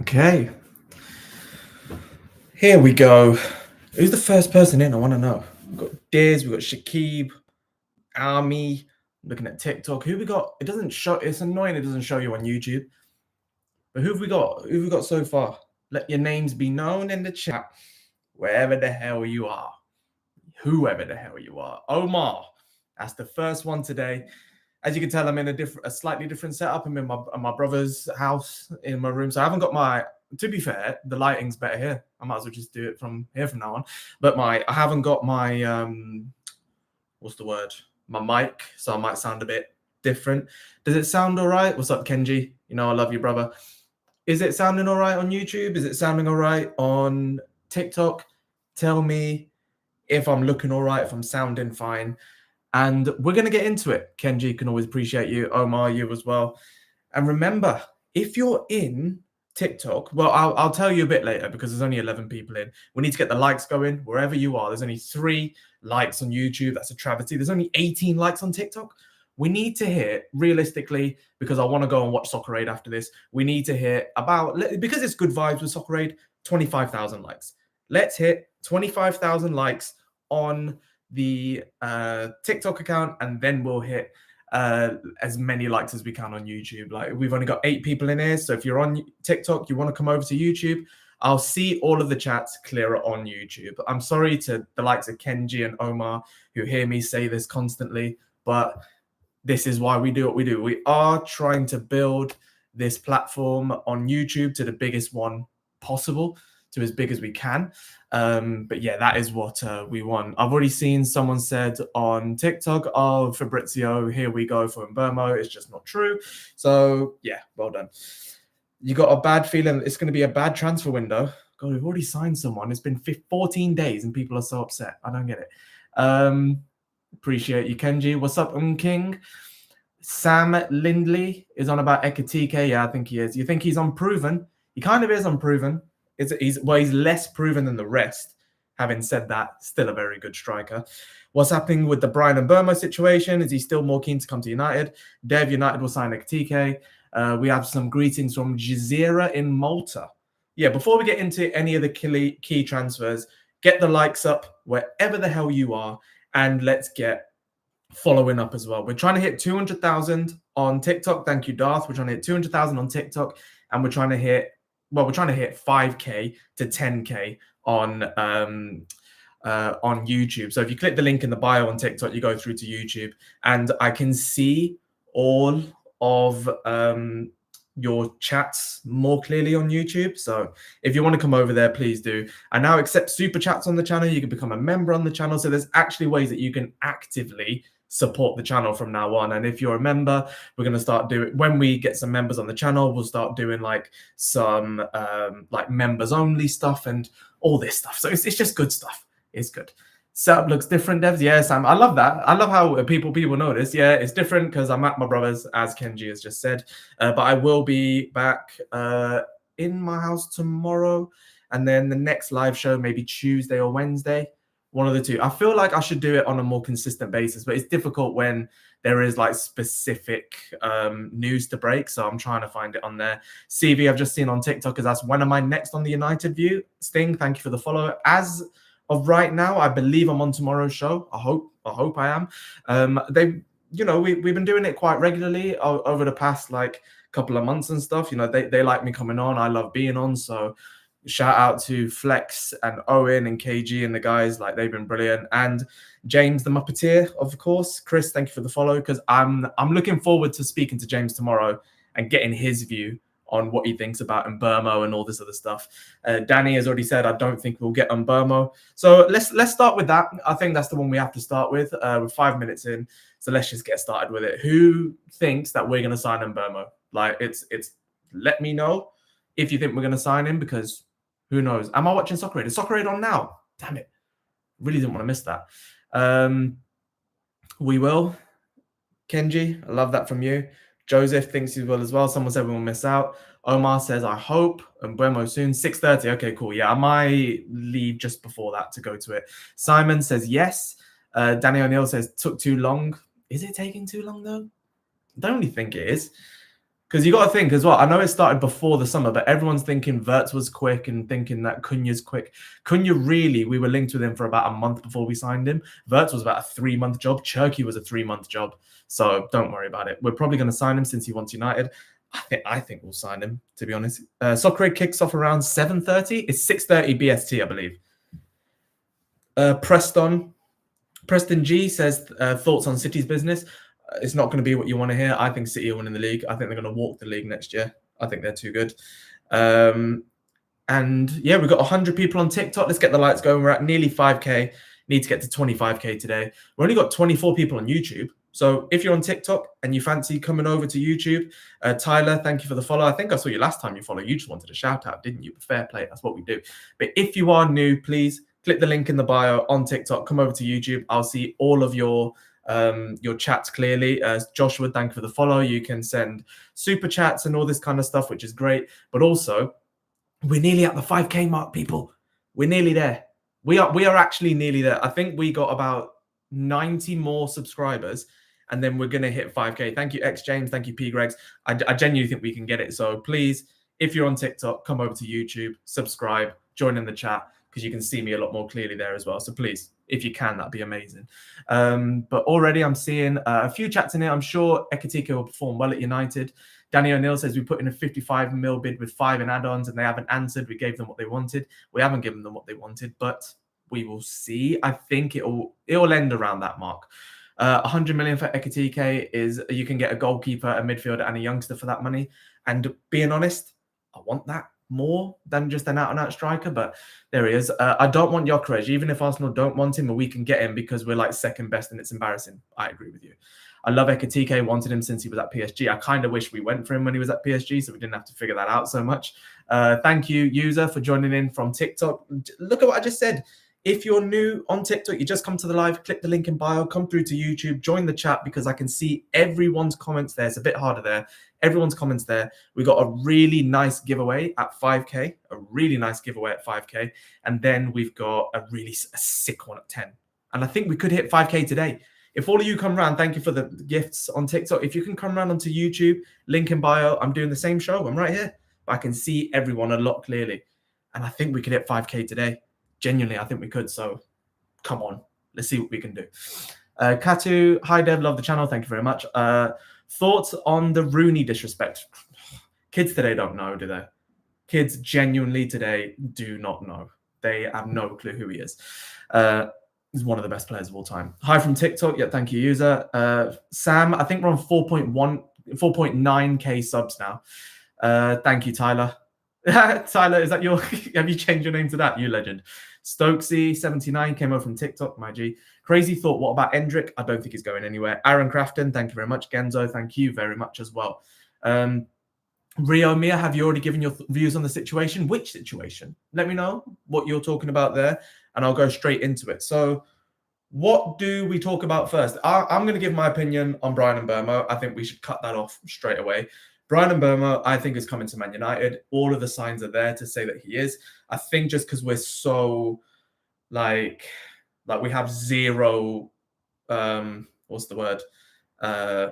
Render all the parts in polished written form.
Okay, here we go. Who's the first person in? I want to know. We've got Diz, we've got Shakib, Army. Looking at TikTok. Who we got? It doesn't show. It's annoying. It doesn't show you on YouTube. But who have we got? Who have we got so far? Let your names be known in the chat, wherever the hell you are, whoever the hell you are. Omar, that's the first one today. As you can tell, I'm in a slightly different setup. I'm in my brother's house in my room, so I haven't got my. To be fair, the lighting's better here. I might as well just do it from here from now on. But I haven't got my what's the word? My mic, so I might sound a bit different. Does it sound all right? What's up, Kenji? You know I love you, brother. Is it sounding all right on YouTube? Is it sounding all right on TikTok? Tell me if I'm looking all right, if I'm sounding fine. And we're going to get into it. Kenji, can always appreciate you. Omar, you as well. And remember, if you're in TikTok, well, I'll tell you a bit later because there's only 11 people in. We need to get the likes going wherever you are. There's only 3 likes on YouTube. That's a travesty. There's only 18 likes on TikTok. We need to hit, realistically, because I want to go and watch Soccer Aid after this, we need to hit about, because it's good vibes with Soccer Aid, 25,000 likes. Let's hit 25,000 likes on the TikTok account, and then we'll hit as many likes as we can on YouTube. Like, we've only got 8 people in here, so if you're on TikTok, you want to come over to YouTube, I'll see all of the chats clearer on YouTube. I'm sorry to the likes of Kenji and Omar who hear me say this constantly, but this is why we do what we do. We are trying to build this platform on YouTube to the biggest one possible, to as big as we can. But yeah, that is what we want. I've already seen someone said on TikTok, oh, Fabrizio, here we go for Mbermo. It's just not true. So yeah, well done. You got a bad feeling it's going to be a bad transfer window. God, we've already signed someone. It's been 14 days and people are so upset. I don't get it. Appreciate you, Kenji. What's up, King? Sam Lindley is on about Ekitike. Yeah, I think he is. You think he's unproven? He kind of is unproven. He's less proven than the rest. Having said that, still a very good striker. What's happening with the Brian and Burma situation? Is he still more keen to come to United? Dev United will sign Ekitike. We have some greetings from Jazeera in Malta. Yeah, before we get into any of the key transfers, get the likes up wherever the hell you are, and let's get following up as well. We're trying to hit 200,000 on TikTok. Thank you, Darth. We're trying to hit 200,000 on TikTok, and we're trying to hit 5K to 10K on YouTube. So if you click the link in the bio on TikTok, you go through to YouTube, and I can see all of your chats more clearly on YouTube. So if you want to come over there, please do. I now accept super chats on the channel. You can become a member on the channel. So there's actually ways that you can actively support the channel from now on. And if you're a member, we're going to start doing, when we get some members on the channel, we'll start doing like some like members only stuff and all this stuff. So it's just good stuff. It's good. Setup looks different, devs. Yeah, Sam, I love that. I love how people notice. Yeah, it's different because I'm at my brother's, as Kenji has just said. But I will be back in my house tomorrow, and then the next live show maybe Tuesday or Wednesday, one of the two. I feel like I should do it on a more consistent basis, but it's difficult when there is like specific news to break. So I'm trying to find it on there. CV, I've just seen on TikTok, is that's when am I next on the United View? Sting, thank you for the follow. As of right now, I believe I'm on tomorrow's show. I hope I am. We've been doing it quite regularly over the past like couple of months and stuff. You know, they like me coming on. I love being on. So shout out to Flex and Owen and KG and the guys. Like, they've been brilliant. And James the Muppeteer, of course. Chris, thank you for the follow, because I'm looking forward to speaking to James tomorrow and getting his view on what he thinks about Mbermo and all this other stuff. Danny has already said, I don't think we'll get Mbermo. So let's start with that. I think that's the one we have to start with. We're 5 minutes in, so let's just get started with it. Who thinks that we're going to sign Mbermo? Like, it's let me know if you think we're going to sign him, because who knows? Am I watching Soccer Aid? Is Soccer Aid on now? Damn it. Really didn't want to miss that. We will. Kenji, I love that from you. Joseph thinks he will as well. Someone said we will miss out. Omar says, I hope. And Buemo soon. 6:30. Okay, cool. Yeah, I might leave just before that to go to it. Simon says yes. Danny O'Neill says took too long. Is it taking too long though? I don't really think it is. Because you got to think as well. I know it started before the summer, but everyone's thinking Wirtz was quick and thinking that Cunha's quick. Cunha, really, we were linked with him for about a month before we signed him. Wirtz was about a 3-month job. Cherki was a 3-month job. So don't worry about it. We're probably going to sign him since he wants United. I think we'll sign him, to be honest. Soccer kicks off around 7:30. It's 6:30 BST, I believe. Preston G says, thoughts on City's business. It's not going to be what you want to hear. I think City are winning the league. I think they're going to walk the league next year. I think they're too good. And yeah, we've got 100 people on TikTok. Let's get the lights going. We're at nearly 5K. Need to get to 25K today. We've only got 24 people on YouTube. So if you're on TikTok and you fancy coming over to YouTube, Tyler, thank you for the follow. I think I saw you last time you followed. You just wanted a shout out, didn't you? Fair play. That's what we do. But if you are new, please click the link in the bio on TikTok. Come over to YouTube. I'll see all of your chats clearly. Joshua, thank you for the follow. You can send super chats and all this kind of stuff, which is great. But also, we're nearly at the 5K mark, people. We're nearly there. We are actually nearly there. I think we got about 90 more subscribers, and then we're going to hit 5K. Thank you, X James. Thank you, P Gregs. I genuinely think we can get it. So please, if you're on TikTok, come over to YouTube, subscribe, join in the chat, because you can see me a lot more clearly there as well. So please, if you can, that'd be amazing. But already I'm seeing a few chats in here. I'm sure Ekitike will perform well at United. Danny O'Neill says we put in a 55 mil bid with 5 in add-ons and they haven't answered. We gave them what they wanted. We haven't given them what they wanted, but we will see. I think it'll end around that mark. 100 million for Ekitike is you can get a goalkeeper, a midfielder, and a youngster for that money. And being honest, I want that more than just an out-and-out striker, but there he is. I don't want Gyokeres, even if Arsenal don't want him, and we can get him because we're like second best and it's embarrassing. I agree with you. I love Ekitike, wanted him since he was at PSG. I kind of wish we went for him when he was at PSG, so we didn't have to figure that out so much. Thank you, user, for joining in from TikTok. Look at what I just said. If you're new on TikTok, you just come to the live, click the link in bio, come through to YouTube, join the chat because I can see everyone's comments there. It's a bit harder there. Everyone's comments there. We got a really nice giveaway at 5K, a really nice giveaway at 5K. And then we've got a sick one at 10. And I think we could hit 5K today. If all of you come around, thank you for the gifts on TikTok. If you can come around onto YouTube, link in bio. I'm doing the same show. I'm right here. But I can see everyone a lot clearly. And I think we could hit 5K today. Genuinely, I think we could. So come on. Let's see what we can do. Katu, hi Dev, love the channel. Thank you very much. Thoughts on the Rooney disrespect? Kids today don't know, do they? Kids genuinely today do not know. They have no clue who he is. He's one of the best players of all time. Hi from TikTok. Yeah, thank you, user. Sam, I think we're on 4.9K subs now. Thank you, Tyler. Tyler, is that your... Have you changed your name to that? You legend. Stokesy79 came over from TikTok, my G. Crazy thought, what about Endrick? I don't think he's going anywhere. Aaron Crafton, thank you very much. Genzo, thank you very much as well. Rio Mia, have you already given your views on the situation? Which situation? Let me know what you're talking about there, and I'll go straight into it. So what do we talk about first? I'm going to give my opinion on Bryan Mbeumo. I think we should cut that off straight away. Bryan Mbeumo, I think, is coming to Man United. All of the signs are there to say that he is. I think just because we're so, like we have zero, what's the word?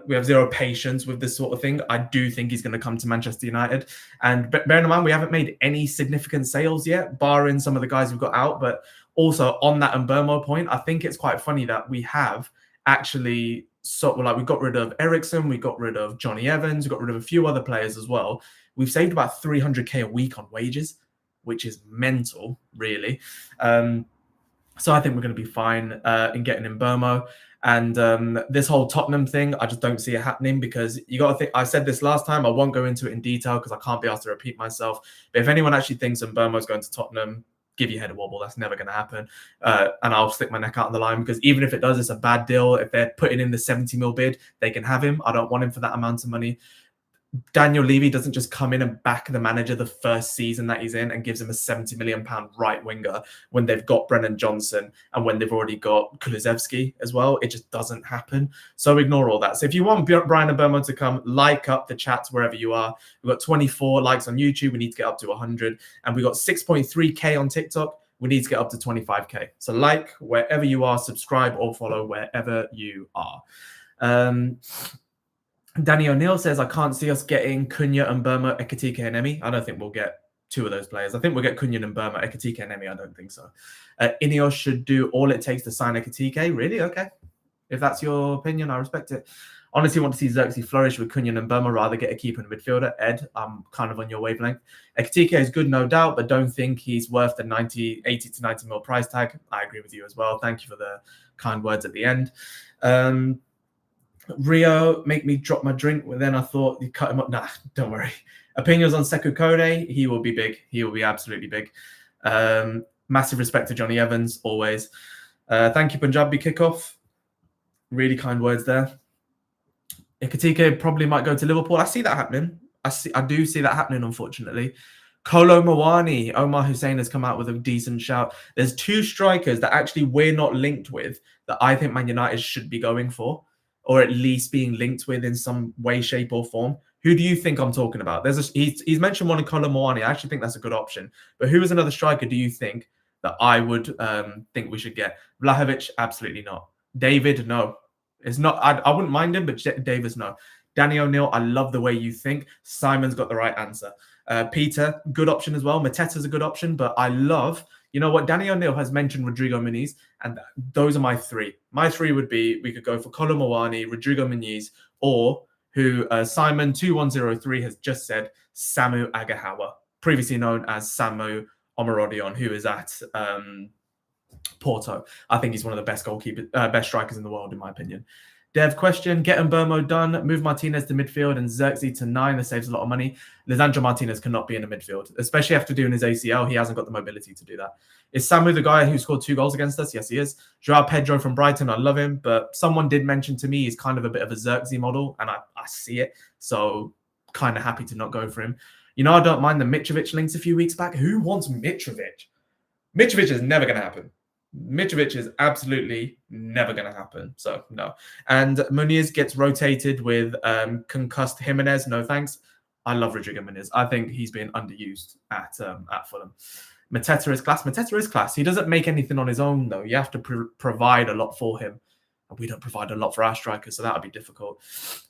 We have zero patience with this sort of thing. I do think he's going to come to Manchester United. And bearing in mind, we haven't made any significant sales yet, barring some of the guys we've got out. But also on that Mbeumo point, I think it's quite funny that we have actually... So, like, we got rid of Ericsson, we got rid of Johnny Evans, we got rid of a few other players as well. We've saved about 300k a week on wages, which is mental, really. So I think we're going to be fine in getting Mbeumo. And this whole Tottenham thing, I just don't see it happening because you got to think, I said this last time, I won't go into it in detail because I can't be asked to repeat myself. But if anyone actually thinks Mbeumo is going to Tottenham, give your head a wobble. That's never going to happen. And I'll stick my neck out on the line because even if it does, it's a bad deal. If they're putting in the 70 mil bid, they can have him. I don't want him for that amount of money. Daniel Levy doesn't just come in and back the manager the first season that he's in and gives him a £70 million right winger when they've got Brennan Johnson and when they've already got Kulusevski as well. It just doesn't happen. So ignore all that. So if you want Bryan Mbeumo to come, like up the chats wherever you are. We've got 24 likes on YouTube. We need to get up to 100. And we've got 6.3K on TikTok. We need to get up to 25K. So like wherever you are, subscribe or follow wherever you are. Danny O'Neill says, I can't see us getting Cunha and Burma, Ekitike and Emi. I don't think we'll get two of those players. I think we'll get Cunha and Burma, Ekitike and Emi. I don't think so. Ineos should do all it takes to sign Ekitike. Really? Okay. If that's your opinion, I respect it. Honestly, want to see Xerxes flourish with Cunha and Burma, rather get a keeper and a midfielder. Ed, I'm kind of on your wavelength. Ekitike is good, no doubt, but don't think he's worth the 80 to 90 mil price tag. I agree with you as well. Thank you for the kind words at the end. Rio, make me drop my drink. Well, then I thought you cut him up. Nah, don't worry. Opinions on Sekou Kone. He will be big. He will be absolutely big. Massive respect to Johnny Evans, always. Thank you, Punjabi Kickoff. Really kind words there. Ekitike probably might go to Liverpool. I see that happening. I do see that happening, unfortunately. Kolo Muani, Omar Hussein has come out with a decent shout. There's two strikers that actually we're not linked with that I think Man United should be going for, or at least being linked with in some way, shape, or form. Who do you think I'm talking about? He's mentioned one in Kolo Muani. I actually think that's a good option. But who is another striker do you think that I would think we should get? Vlahovic, absolutely not. David, no. It's not. I wouldn't mind him, but Davis, no. Danny O'Neill, I love the way you think. Simon's got the right answer. Peter, good option as well. Mateta's a good option, but I love, you know what? Danny O'Neill has mentioned Rodrigo Muniz, and those are my three. My three would be, we could go for Kolo Muani, Rodrigo Muniz, or who Simon 2103 has just said, Samu Agahawa, previously known as Samu Omarodion, who is at Porto. I think he's one of the best best strikers in the world, in my opinion. Dev question, get Mbermo done, move Martinez to midfield and Xerxes to 9. That saves a lot of money. Lisandro Martinez cannot be in the midfield, especially after doing his ACL. He hasn't got the mobility to do that. Is Samu the guy who scored 2 goals against us? Yes, he is. Joao Pedro from Brighton, I love him, but someone did mention to me he's kind of a bit of a Xerxes model, and I see it, so kind of happy to not go for him. You know, I don't mind the Mitrovic links a few weeks back. Who wants Mitrovic? Mitrovic is never going to happen. Mitrovic is absolutely never going to happen. So, no. And Muniz gets rotated with concussed Jimenez. No thanks. I love Rodrigo Muniz. I think he's been underused at Fulham. Mateta is class. Mateta is class. He doesn't make anything on his own, though. You have to provide a lot for him. And we don't provide a lot for our strikers, so that would be difficult.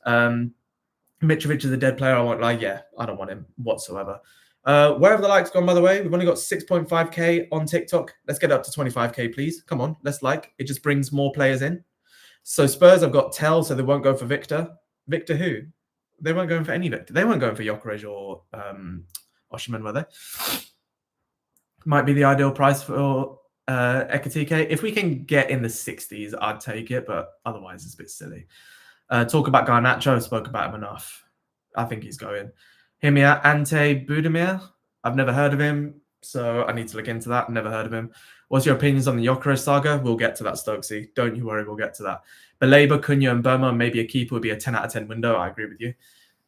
Mitrovic is a dead player. I won't lie. Yeah, I don't want him whatsoever. Where have the likes gone, by the way? We've only got 6.5k on TikTok. Let's get up to 25k, please. Come on, let's like. It just brings more players in. So Spurs, I've got Tell, so they won't go for Victor. Victor who? They weren't going for any Victor. They weren't going for Gyokeres or Osimhen, were they? Might be the ideal price for Ekitike. If we can get in the 60s, I'd take it, but otherwise it's a bit silly. Talk about Garnacho. Spoke about him enough. I think he's going. Himia Ante Budimir. I've never heard of him, so I need to look into that. Never heard of him. What's your opinions on the Gyokeres saga? We'll get to that, Stokesy. Don't you worry, we'll get to that. Baleba, Cunha, and Burma, maybe a keeper would be a 10 out of 10 window. I agree with you.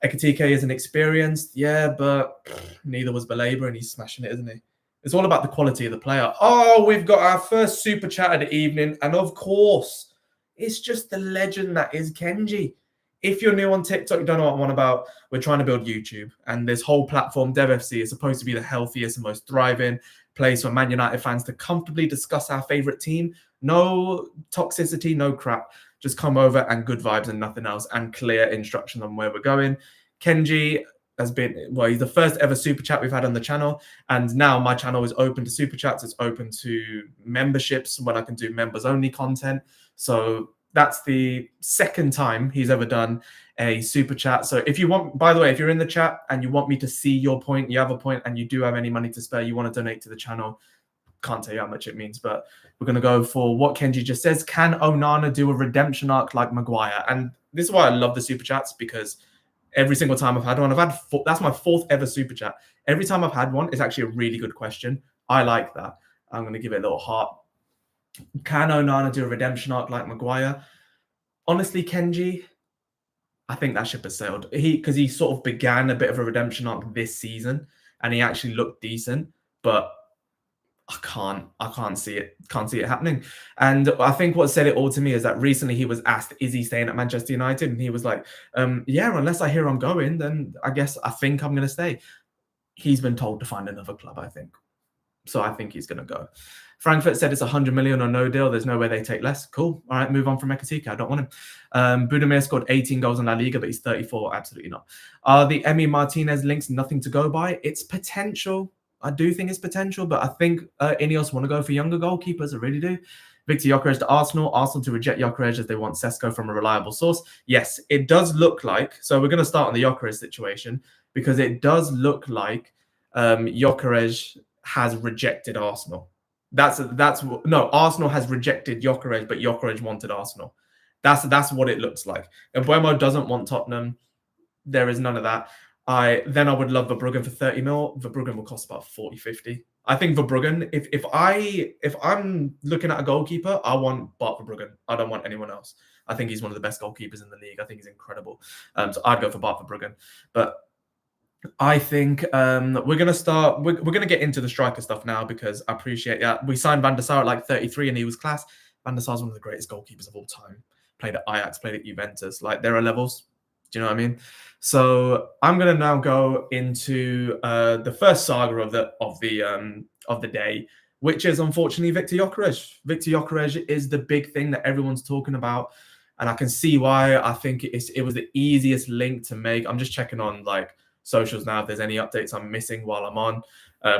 Ekitike isn't experienced, yeah, but neither was Baleba, and he's smashing it, isn't he? It's all about the quality of the player. Oh, we've got our first super chat of the evening, and of course, it's just the legend that is Kenji. If you're new on TikTok, you don't know what I'm on about, we're trying to build YouTube. And this whole platform, DevFC, is supposed to be the healthiest and most thriving place for Man United fans to comfortably discuss our favorite team. No toxicity, no crap. Just come over and good vibes and nothing else, and clear instruction on where we're going. Kenji has been, well, he's the first ever super chat we've had on the channel. And now my channel is open to super chats. It's open to memberships when I can do members only content. So that's the second time he's ever done a super chat. So if you want, by the way, if you're in the chat and you want me to see your point, you have a point, and you do have any money to spare, you want to donate to the channel, can't tell you how much it means, but we're going to go for what Kenji just says. Can Onana do a redemption arc like Maguire? And this is why I love the super chats, because every single time I've had one, that's my 4th ever super chat. Every time I've had one, it's actually a really good question. I like that. I'm going to give it a little heart. Can Onana do a redemption arc like Maguire? Honestly, Kenji, I think that ship has sailed. Because he sort of began a bit of a redemption arc this season, and he actually looked decent, but I can't see it. Can't see it happening. And I think what said it all to me is that recently he was asked, is he staying at Manchester United? And he was like, yeah, unless I hear I'm going, then I think I'm going to stay. He's been told to find another club, I think. So I think he's going to go. Frankfurt said it's 100 million or no deal. There's no way they take less. Cool. All right, move on from Ekitike. I don't want him. Budimir scored 18 goals in La Liga, but he's 34. Absolutely not. The Emi Martinez links nothing to go by. It's potential. I do think it's potential, but I think Ineos want to go for younger goalkeepers. I really do. Viktor Gyokeres to Arsenal. Arsenal to reject Gyokeres as they want Sesko from a reliable source. Yes, it does look like. So we're going to start on the Gyokeres situation because it does look like Gyokeres has rejected Arsenal. Arsenal has rejected Gyokeres, but Gyokeres wanted Arsenal. That's what it looks like. And Mbeumo doesn't want Tottenham. There is none of that. I would love Verbruggen for 30 mil. Verbruggen will cost about 40, 50. I think Verbruggen, if I'm looking at a goalkeeper, I want Bart Verbruggen. I don't want anyone else. I think he's one of the best goalkeepers in the league. I think he's incredible. So I'd go for Bart Verbruggen. But I think we're going to start. We're going to get into the striker stuff now because I appreciate that. We signed Van der Sar at like 33 and he was class. Van der Sar is one of the greatest goalkeepers of all time. Played at Ajax, played at Juventus. Like there are levels. Do you know what I mean? So I'm going to now go into the first saga of the day, which is unfortunately Viktor Gyokeres. Viktor Gyokeres is the big thing that everyone's talking about, and I can see why. I think it was the easiest link to make. I'm just checking on like socials now if there's any updates I'm missing while I'm on.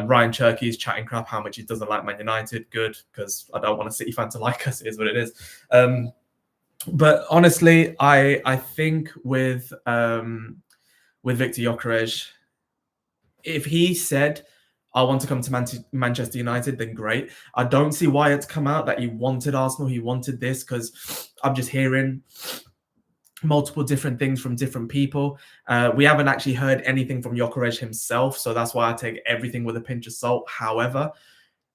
Ryan Cherky is chatting crap how much he doesn't like Man United. Good, because I don't want a City fan to like us. It is what it is. But honestly, I think with Viktor Gyokeres, if he said, I want to come to Manchester United, then great. I don't see why it's come out that he wanted Arsenal, he wanted this, because I'm just hearing multiple different things from different people. We haven't actually heard anything from Gyokeres himself, so that's why I take everything with a pinch of salt. However,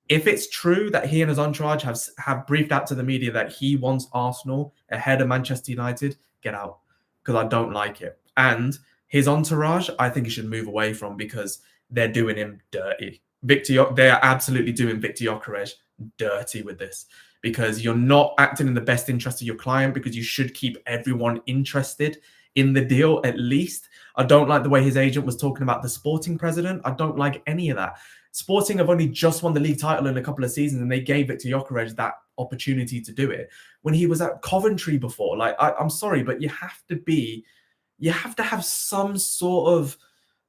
if it's true that he and his entourage have briefed out to the media that he wants Arsenal ahead of Manchester United, get out, because I don't like it. And his entourage, I think he should move away from because they're doing him dirty. They are absolutely doing Viktor Gyokeres dirty with this because you're not acting in the best interest of your client because you should keep everyone interested in the deal at least. I don't like the way his agent was talking about the Sporting president. I don't like any of that. Sporting have only just won the league title in a couple of seasons and they gave Viktor Gyokeres that opportunity to do it when he was at Coventry before. Like, I'm sorry, but you have to have some sort of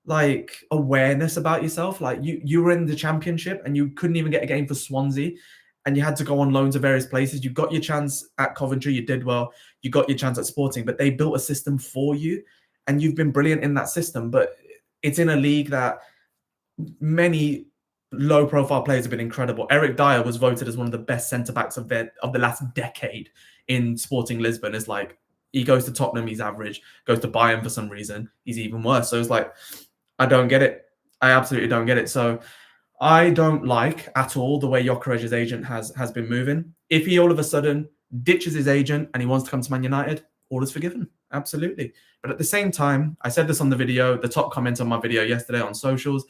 like awareness about yourself. Like you were in the Championship and you couldn't even get a game for Swansea and you had to go on loan to various places. You got your chance at Coventry, you did well. You got your chance at Sporting, but they built a system for you and you've been brilliant in that system. But it's in a league that many low-profile players have been incredible. Eric Dyer was voted as one of the best centre-backs of the last decade in Sporting Lisbon. It's like he goes to Tottenham, he's average. Goes to Bayern for some reason, he's even worse. So it's like, I don't get it. I absolutely don't get it. So I don't like at all the way Gyokeres' agent has been moving. If he all of a sudden ditches his agent and he wants to come to Man United, all is forgiven. Absolutely. But at the same time, I said this on the video, the top comment on my video yesterday on socials,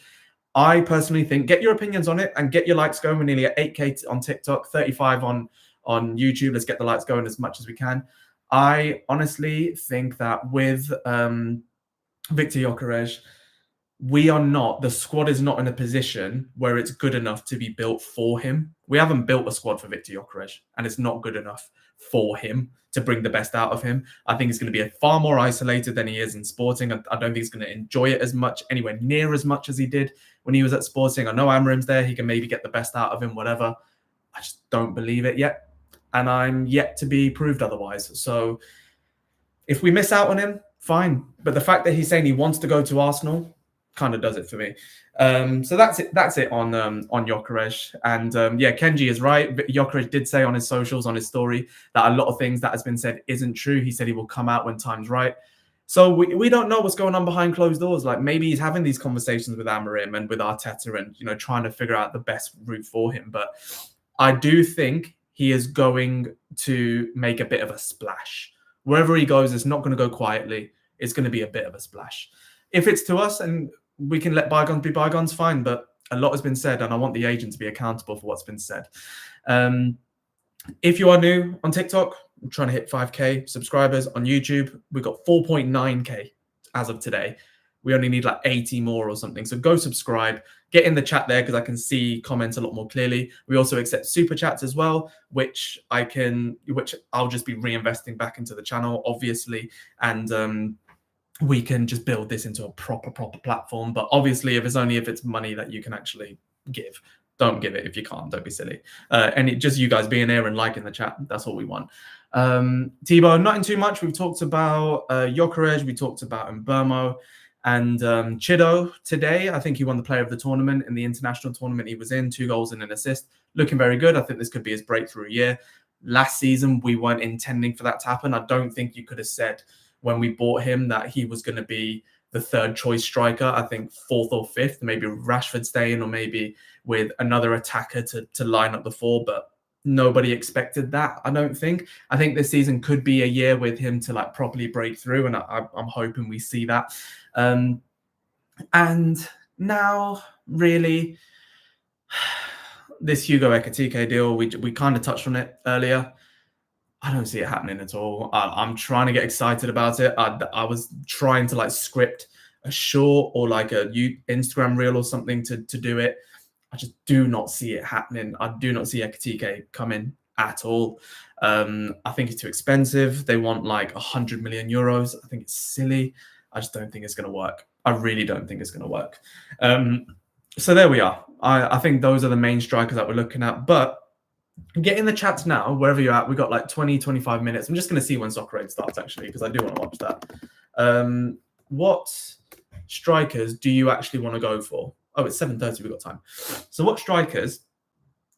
I personally think, get your opinions on it and get your likes going. We're nearly at 8K on TikTok, 35 on YouTube. Let's get the likes going as much as we can. I honestly think that with Viktor Gyokeres, the squad is not in a position where it's good enough to be built for him. We haven't built a squad for Viktor Gyokeres, and it's not good enough for him to bring the best out of him. I think he's going to be far more isolated than he is in Sporting. I don't think he's going to enjoy it as much, anywhere near as much as he did when he was at Sporting. I know Amarim's there. He can maybe get the best out of him, whatever. I just don't believe it yet. And I'm yet to be proved otherwise. So if we miss out on him, fine. But the fact that he's saying he wants to go to Arsenal kind of does it for me. So that's it on Gyokeres. And Kenji is right. Gyokeres did say on his socials, on his story, that a lot of things that has been said isn't true. He said he will come out when time's right. So we don't know what's going on behind closed doors. Like maybe he's having these conversations with Amarim and with Arteta and, trying to figure out the best route for him. But I do think he is going to make a bit of a splash. Wherever he goes, it's not going to go quietly. It's going to be a bit of a splash. If it's to us and we can let bygones be bygones, fine. But a lot has been said, and I want the agent to be accountable for what's been said. If you are new on TikTok, I'm trying to hit 5K subscribers. On YouTube, we've got 4.9K as of today. We only need like 80 more or something. So go subscribe, get in the chat there because I can see comments a lot more clearly. We also accept super chats as well, which I'll just be reinvesting back into the channel, obviously. And we can just build this into a proper platform. But obviously, if it's money that you can actually give, don't give it. If you can't, don't be silly. And just you guys being here and liking the chat, that's all we want. Thibaut, not in too much. We've talked about Gyokeres, we talked about Mbermo, and Chido today. I think he won the player of the tournament in the international tournament he was in, 2 goals and an assist. Looking very good. I think this could be his breakthrough year. Last season, we weren't intending for that to happen. I don't think you could have said when we bought him that he was going to be the 3rd choice striker. I think 4th or 5th, maybe Rashford staying or maybe with another attacker to line up the 4, but nobody expected that, I don't think. I think this season could be a year with him to like properly break through, and I'm hoping we see that. And now, really, this Hugo Ekitike deal, we kind of touched on it earlier. I don't see it happening at all. I'm trying to get excited about it. I was trying to like script a short or like a Instagram reel or something to do it. I just do not see it happening. I do not see Ekitike coming at all. I think it's too expensive. They want like 100 million euros. I think it's silly. I just don't think it's going to work. I really don't think it's going to work. So there we are. I think those are the main strikers that we're looking at. But get in the chats now, wherever you're at. We've got like 20, 25 minutes. I'm just going to see when Soccer Aid starts, actually, because I do want to watch that. What strikers do you actually want to go for? Oh, it's 7:30. We've got time. So what strikers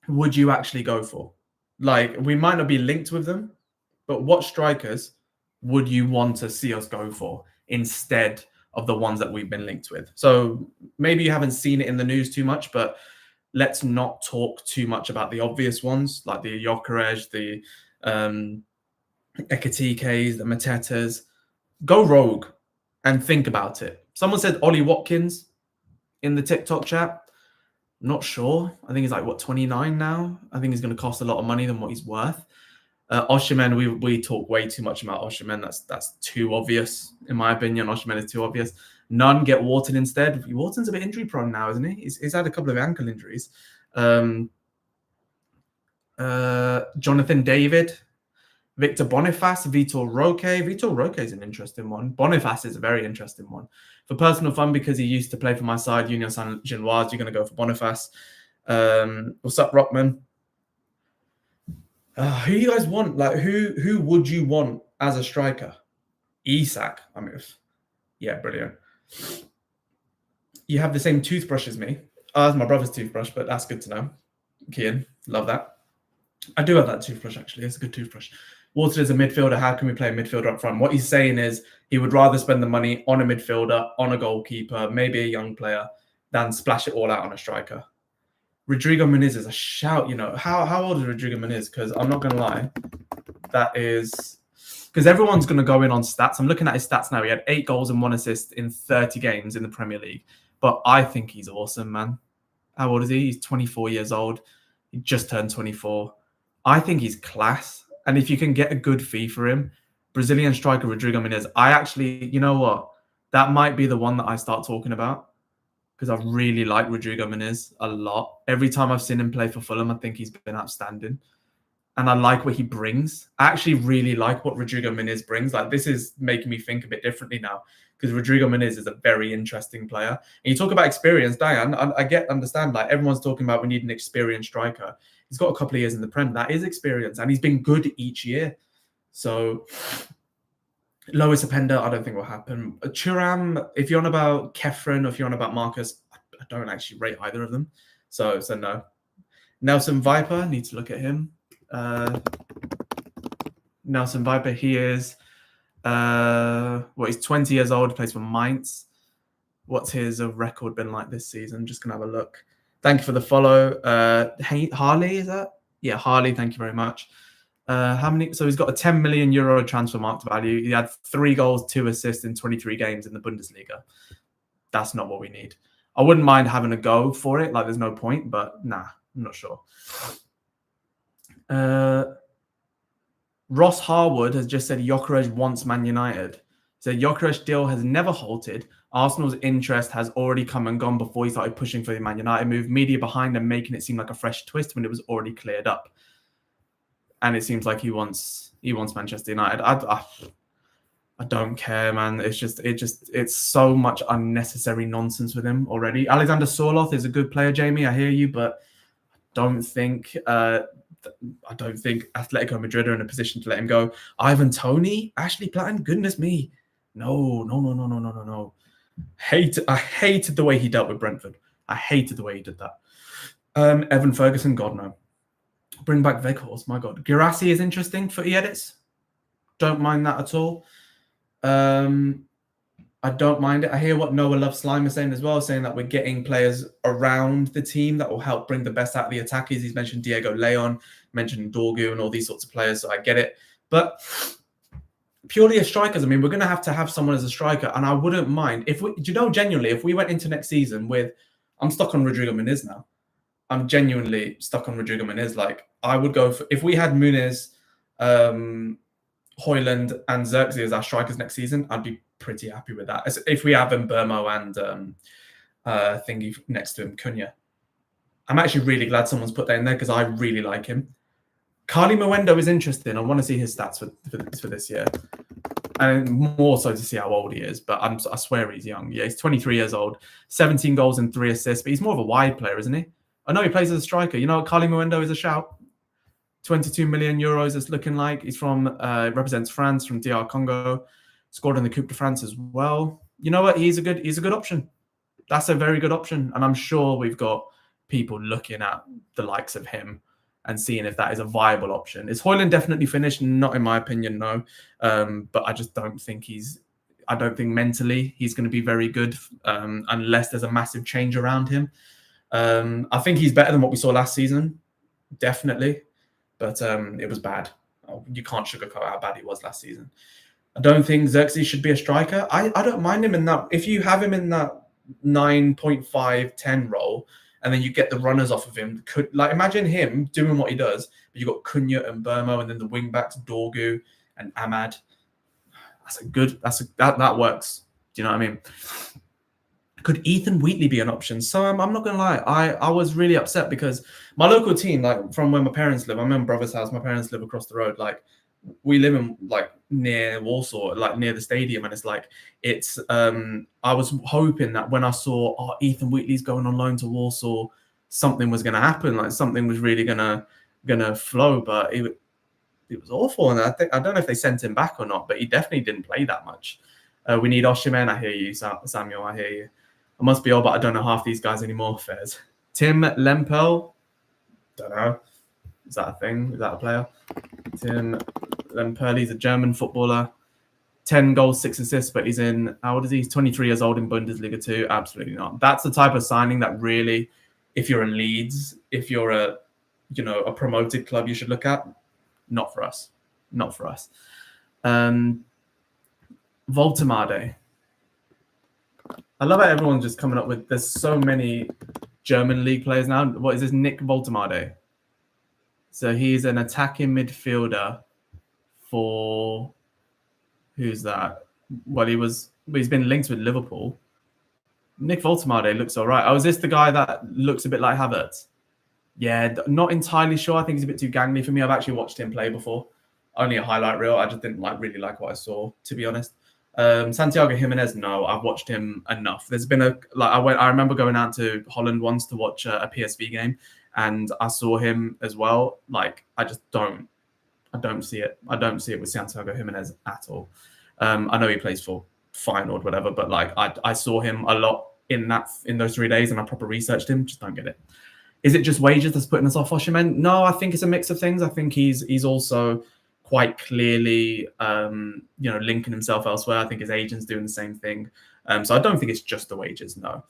would you actually go for? Like, we might not be linked with them, but what strikers would you want to see us go for instead of the ones that we've been linked with? So maybe you haven't seen it in the news too much, but let's not talk too much about the obvious ones, like the Gyokeres, the Ekitikes, the Matetas. Go rogue and think about it. Someone said Ollie Watkins in the TikTok chat. Not sure. I think he's like, what, 29 now? I think he's going to cost a lot of money than what he's worth. Osimhen, we talk way too much about Osimhen. That's too obvious, in my opinion. Osimhen is too obvious. None, get Wharton instead. Wharton's a bit injury prone now, isn't he? He's had a couple of ankle injuries. Jonathan David, Victor Boniface, Vitor Roque. Vitor Roque is an interesting one. Boniface is a very interesting one. For personal fun, because he used to play for my side, Union Saint-Gilloise, you're going to go for Boniface. What's up, Rockman? Who do you guys want? Like, who would you want as a striker? Isak. I mean, yeah, brilliant. You have the same toothbrush as me. That's my brother's toothbrush, but that's good to know. Kian, love that. I do have that toothbrush, actually. It's a good toothbrush. Walter is a midfielder. How can we play a midfielder up front? What he's saying is he would rather spend the money on a midfielder, on a goalkeeper, maybe a young player, than splash it all out on a striker. Rodrigo Muniz is a shout, you know. How old is Rodrigo Muniz? Because I'm not going to lie. That is... Because everyone's going to go in on stats. I'm looking at his stats now. He had 8 goals and 1 assist in 30 games in the Premier League. But I think he's awesome, man. How old is he? He's 24 years old. He just turned 24. I think he's class. And if you can get a good fee for him, Brazilian striker Rodrigo Muniz, I actually, you know what? That might be the one that I start talking about. Because I really like Rodrigo Muniz a lot. Every time I've seen him play for Fulham, I think he's been outstanding. And I like what he brings. I actually really like what Rodrigo Muniz brings. Like, this is making me think a bit differently now. Because Rodrigo Muniz is a very interesting player. And you talk about experience, Diane, I understand. Like, everyone's talking about we need an experienced striker. He's got a couple of years in the Prem. That is experience. And he's been good each year. So, Lois Openda, I don't think will happen. Thuram, if you're on about Kefren or if you're on about Marcus, I don't actually rate either of them. So no. Nelson Viper, need to look at him. Nelson Viper, he is, he's 20 years old, plays for Mainz. What's his record been like this season? Just going to have a look. Thank you for the follow. Harley, is that? Yeah, Harley, thank you very much. How many? So he's got a 10 million euro transfer market value. He had 3 goals, 2 assists in 23 games in the Bundesliga. That's not what we need. I wouldn't mind having a go for it. Like, there's no point, but nah, I'm not sure. Ross Harwood has just said Gyokeres wants Man United. He said Gyokeres deal has never halted Arsenal's interest has already come and gone before he started pushing for the Man United move. Media behind him making it seem like a fresh twist when it was already cleared up. And it seems like he wants Manchester United. I don't care, man. It's so much unnecessary nonsense with him already. Alexander Sorloth is a good player, Jamie. I hear you, but I don't think Atletico Madrid are in a position to let him go. Ivan Toney, Ashley Platten, goodness me, no. I hated the way he dealt with Brentford. I hated the way he did that. Evan Ferguson, God no. Bring back Weghorst, my God. Girassi is interesting for edits. Don't mind that at all. I don't mind it. I hear what Noah Love Slime is saying as well, saying that we're getting players around the team that will help bring the best out of the attackers. He's mentioned Diego Leon, mentioned Dorgu and all these sorts of players, so I get it. But purely as strikers, I mean, we're going to have someone as a striker, and I wouldn't mind if we, genuinely, if we went into next season with, I'm stuck on Rodrigo Muniz now. I'm genuinely stuck on Rodrigo Muniz. Like, I would go for, if we had Muniz, Hojlund and Xerxes as our strikers next season, I'd be pretty happy with that. As if we have Burmo and thingy next to him, Cunha. I'm actually really glad someone's put that in there because I really like him. Carly Mwendo is interesting. I want to see his stats for this year. And more so to see how old he is. But I swear he's young. Yeah, he's 23 years old. 17 goals and 3 assists. But he's more of a wide player, isn't he? I know he plays as a striker. You know what? Carly Mwendo is a shout. 22 million euros it's looking like. He's from, represents France from DR Congo. Scored in the Coupe de France as well. You know what? He's a good option. That's a very good option. And I'm sure we've got people looking at the likes of him and seeing if that is a viable option. Is Hojlund definitely finished? Not in my opinion, no. But I just don't think I don't think mentally he's going to be very good unless there's a massive change around him. I think he's better than what we saw last season, definitely. But it was bad. You can't sugarcoat how bad he was last season. I don't think Xerxes should be a striker. I don't mind him in that. If you have him in that 9.5, 10 role, and then you get the runners off of him, imagine him doing what he does, but you've got Cunha and Burmo, and then the wing backs, Dorgu and Ahmad. That works. Do you know what I mean? Could Ethan Wheatley be an option? So I'm not gonna lie, I was really upset because my local team, like from where my parents live, I'm in brother's house. My parents live across the road. Like we live in like near Warsaw, like near the stadium, and it's I was hoping that when I saw Ethan Wheatley's going on loan to Warsaw, something was gonna happen, like something was really gonna flow, but it was awful. And I don't know if they sent him back or not, but he definitely didn't play that much. We need Osimhen. I hear you, Samuel. I hear you. I must be old, but I don't know half these guys anymore. Fairs. Tim Lempel. Don't know. Is that a thing? Is that a player? Tim Lempel. He's a German footballer. 10 goals, 6 assists, but he's in, how old is he? He's 23 years old in Bundesliga 2. Absolutely not. That's the type of signing that really, if you're a Leeds, if you're a promoted club, you should look at. Not for us. Not for us. Voltemade. I love how everyone's just coming up with, there's so many German league players now. What is this? Nick Voltemade. So he's an attacking midfielder for, who's that? Well, he's been linked with Liverpool. Nick Voltemade looks all right. Oh, is this the guy that looks a bit like Havertz? Yeah, not entirely sure. I think he's a bit too gangly for me. I've actually watched him play before. Only a highlight reel. I just didn't really like what I saw, to be honest. Santiago Jimenez, no, I've watched him enough. There's been I remember going out to Holland once to watch a PSV game, and I saw him as well. Like, I don't see it. I don't see it with Santiago Jimenez at all. I know he plays for Feyenoord or whatever, but like I saw him a lot in those 3 days, and I proper researched him. Just don't get it. Is it just wages that's putting us off Osimhen? No, I think it's a mix of things. I think he's also quite clearly, linking himself elsewhere. I think his agent's doing the same thing. So I don't think it's just the wages, no.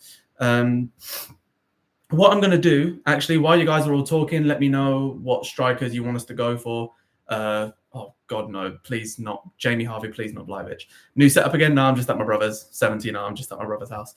What I'm going to do, actually, while you guys are all talking, let me know what strikers you want us to go for. Oh, God, no, please not. Jamie Harvey, please not Blyvich. New setup again? No, I'm just at my brother's. 17, no, I'm just at my brother's house.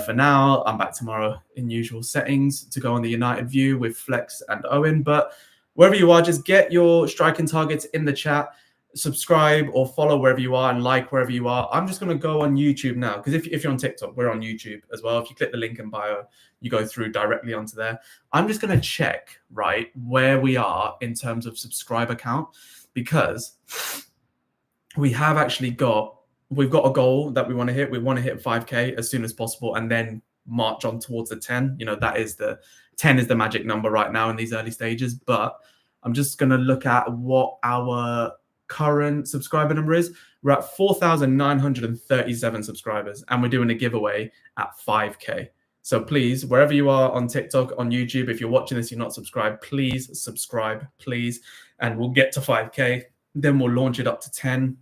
For now, I'm back tomorrow in usual settings to go on the United View with Flex and Owen. But wherever you are, just get your striking targets in the chat. subscribe or follow wherever you are and like wherever you are. I'm just going to go on YouTube now, because if you're on TikTok, we're on YouTube as well. If you click the link in bio, you go through directly onto there. I'm just going to check, right, where we are in terms of subscriber count, because we have actually we've got a goal that we want to hit. We want to hit 5K as soon as possible, and then march on towards the 10. You know, that is the 10 is the magic number right now in these early stages. But I'm just going to look at what our current subscriber number is. We're at 4,937 subscribers, and we're doing a giveaway at 5K. So please, wherever you are on TikTok, on YouTube, if you're watching this, you're not subscribed, please subscribe, please. And we'll get to 5K. Then we'll launch it up to 10.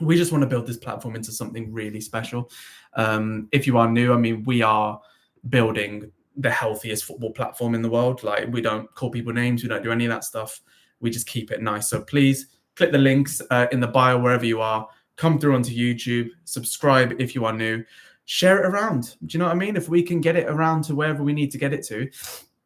We just want to build this platform into something really special. If you are new, I mean, we are building the healthiest football platform in the world. Like, we don't call people names. We don't do any of that stuff. We just keep it nice. So please click the links in the bio, wherever you are. Come through onto YouTube. Subscribe if you are new. Share it around. Do you know what I mean? If we can get it around to wherever we need to get it to,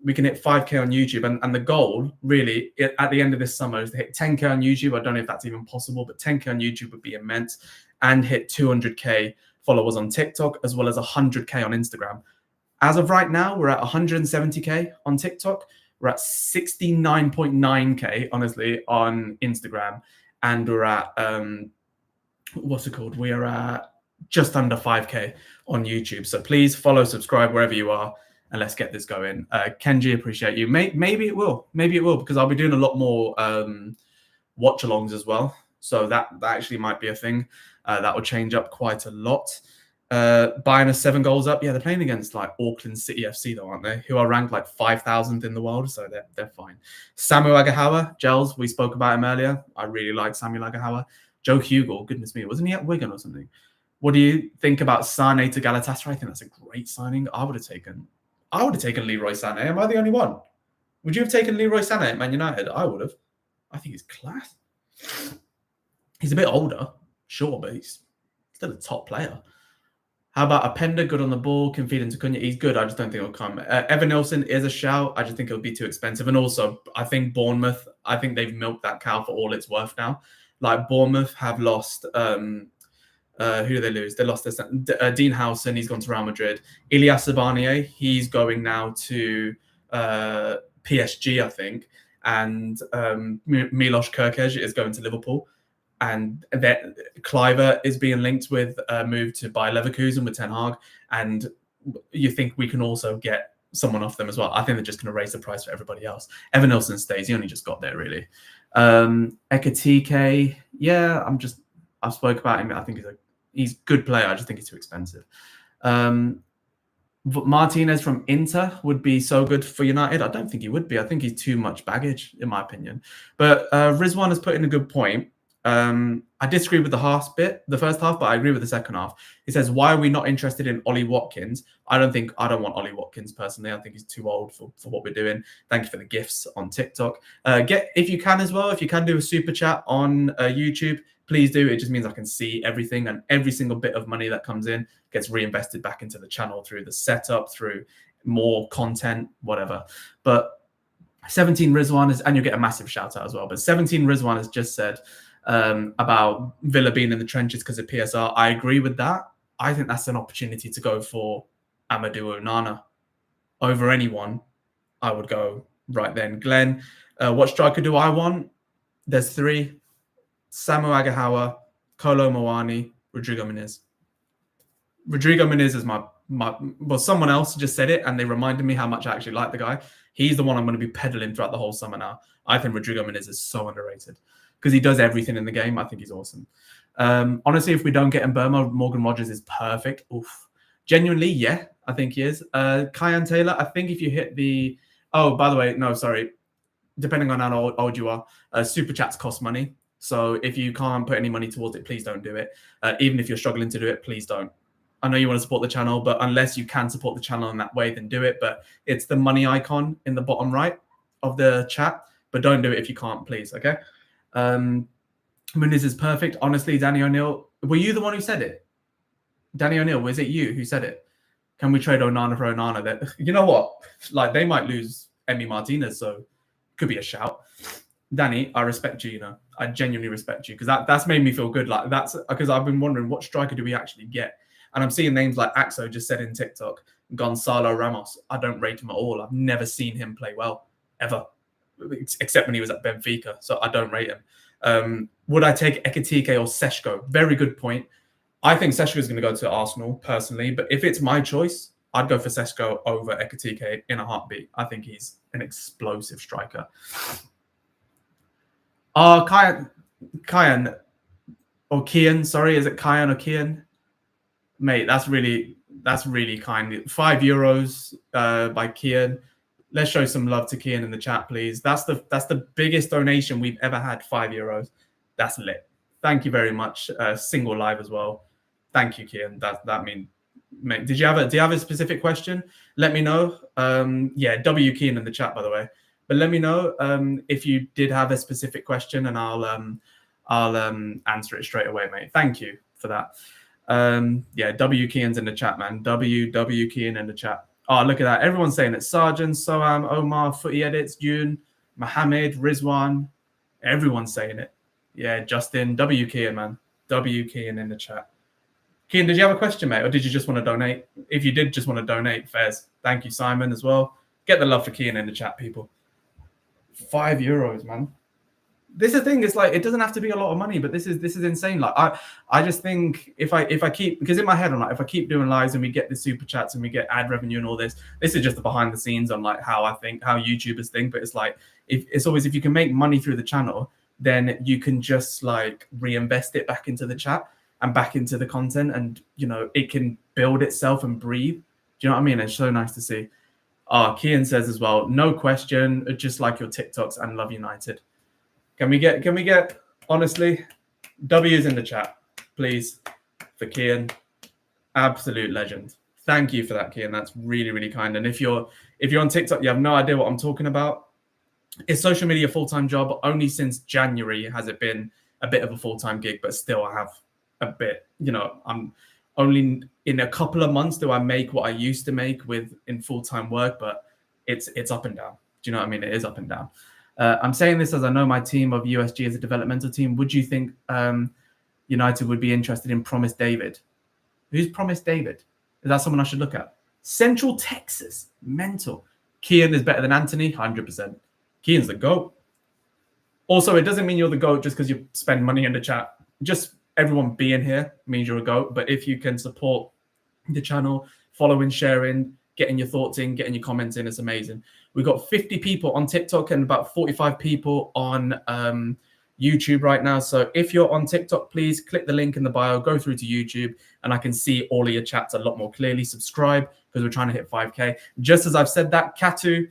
we can hit 5K on YouTube. And the goal, really, at the end of this summer is to hit 10K on YouTube. I don't know if that's even possible, but 10K on YouTube would be immense. And hit 200K followers on TikTok, as well as 100K on Instagram. As of right now, we're at 170K on TikTok. We're at 69.9K, honestly, on Instagram. And we're at, what's it called? We are at just under 5K on YouTube. So please follow, subscribe wherever you are, and let's get this going. Kenji, appreciate you. Maybe it will. Maybe it will, because I'll be doing a lot more watch-alongs as well. So that actually might be a thing. That will change up quite a lot. Bayern are 7 goals up. Yeah, they're playing against like Auckland City FC though, aren't they? Who are ranked like 5,000th in the world, so they're fine. Samu Agahawa, Gels, we spoke about him earlier. I really like Samuel Agahawa. Joe Hugo, goodness me, wasn't he at Wigan or something? What do you think about Sane to Galatasaray? I think that's a great signing. I would have taken Leroy Sané. Am I the only one? Would you have taken Leroy Sané at Man United? I would have. I think he's class. He's a bit older, sure, but he's still a top player. How about Openda? Good on the ball, can feed into Cunha. He's good. I just don't think he'll come. Evan Nilsson is a shout. I just think it'll be too expensive. And also, I think Bournemouth, I think they've milked that cow for all it's worth now. Like, Bournemouth have lost... who do they lose? They lost Dean Howson. He's gone to Real Madrid. Ilyas Sabanier, he's going now to PSG, I think. And Milos Kerkez is going to Liverpool. And that Cliver is being linked with a move to Bayer Leverkusen with Ten Hag. And you think we can also get someone off them as well. I think they're just going to raise the price for everybody else. Evan Nilsson stays. He only just got there, really. Ekitike, yeah, I've spoke about him. I think he's a good player. I just think he's too expensive. Martinez from Inter would be so good for United. I don't think he would be. I think he's too much baggage, in my opinion. But Rizwan has put in a good point. I disagree with the first half, but I agree with the second half. He says, why are we not interested in Ollie Watkins? I don't want Ollie Watkins personally. I think he's too old for what we're doing. Thank you for the gifts on TikTok. If you can as well, if you can do a super chat on YouTube, please do. It just means I can see everything, and every single bit of money that comes in gets reinvested back into the channel through the setup, through more content, whatever. But 17 Rizwan is, and you'll get a massive shout out as well. But 17 Rizwan has just said about Villa being in the trenches because of PSR. I agree with that. I think that's an opportunity to go for Amadou Onana over anyone. I would go right then. Glenn, what striker do I want? There's 3. Samu Agahawa, Kolo Muani, Rodrigo Muniz. Rodrigo Muniz is well, someone else just said it, and they reminded me how much I actually like the guy. He's the one I'm going to be peddling throughout the whole summer now. I think Rodrigo Muniz is so underrated because he does everything in the game. I think he's awesome. Honestly, if we don't get in Burma, Morgan Rogers is perfect. Oof. Genuinely, yeah, I think he is. Kyan Taylor, I think if you hit the... Oh, by the way, no, sorry. Depending on how old you are, super chats cost money. So if you can't put any money towards it, please don't do it. Even if you're struggling to do it, please don't. I know you want to support the channel, but unless you can support the channel in that way, then do it. But it's the money icon in the bottom right of the chat. But don't do it if you can't, please, okay? Muniz is perfect. Honestly, Danny O'Neill, were you the one who said it? Danny O'Neill, was it you who said it? Can we trade Onana for Onana? That, you know what? Like, they might lose Emi Martinez, so could be a shout. Danny, I respect you, you know. I genuinely respect you because that's made me feel good. Like that's because I've been wondering what striker do we actually get? And I'm seeing names like Axo just said in TikTok, Gonzalo Ramos. I don't rate him at all. I've never seen him play well, ever. Except when he was at Benfica. So I don't rate him. Would I take Ekitike or Seshko? Very good point. I think Seshko is going to go to Arsenal personally, but if it's my choice, I'd go for Seshko over Ekitike in a heartbeat. I think he's an explosive striker. Kian or Kian, sorry, is it Kian or Kian? Mate, that's really kind. €5 by Kian. Let's show some love to Kian in the chat, please. That's the biggest donation we've ever had. €5. That's lit. Thank you very much. Single live as well. Thank you, Kian. That means, mate. Do you have a specific question? Let me know. Yeah, W Kian in the chat, by the way. But let me know if you did have a specific question, and I'll answer it straight away, mate. Thank you for that. Yeah, W Kian's in the chat, man. W Kian in the chat. Oh, look at that. Everyone's saying it. Sargent, Soam, Omar, Footy Edits, June, Mohammed, Rizwan. Everyone's saying it. Yeah, Justin, W Kian, man. W Kian in the chat. Kian, did you have a question, mate? Or did you just want to donate? If you did just want to donate, fairs. Thank you, Simon, as well. Get the love for Kian in the chat, people. €5, man. This is the thing. It's like it doesn't have to be a lot of money, but this is insane. Like I just think if I keep, because in my head I'm like, if I keep doing lives and we get the super chats and we get ad revenue and all this is just the behind the scenes on like how I think, how YouTubers think. But it's like it's always, if you can make money through the channel, then you can just like reinvest it back into the chat and back into the content, and you know it can build itself and breathe. Do you know what I mean? It's so nice to see. Kian says as well, no question, just like your TikToks and love United. Can we get honestly W's in the chat, please, for Kian? Absolute legend. Thank you for that, Kian. That's really, really kind. And if you're on TikTok, you have no idea what I'm talking about. Is social media a full-time job? Only since January has it been a bit of a full-time gig, but still I have a bit, you know, I'm only in a couple of months do I make what I used to make in full-time work, but it's up and down. Do you know what I mean? It is up and down. I'm saying this as I know my team of USG is a developmental team. Would you think United would be interested in Promise David? Who's Promise David? Is that someone I should look at? Central Texas. Mental. Kian is better than Anthony. 100%. Kian's the GOAT. Also, it doesn't mean you're the GOAT just because you spend money in the chat. Just everyone being here means you're a GOAT. But if you can support the channel, following, sharing, getting your thoughts in, getting your comments in, it's amazing. We've got 50 people on TikTok and about 45 people on YouTube right now. So if you're on TikTok, please click the link in the bio, go through to YouTube, and I can see all of your chats a lot more clearly. Subscribe because we're trying to hit 5K. Just as I've said that, Katu,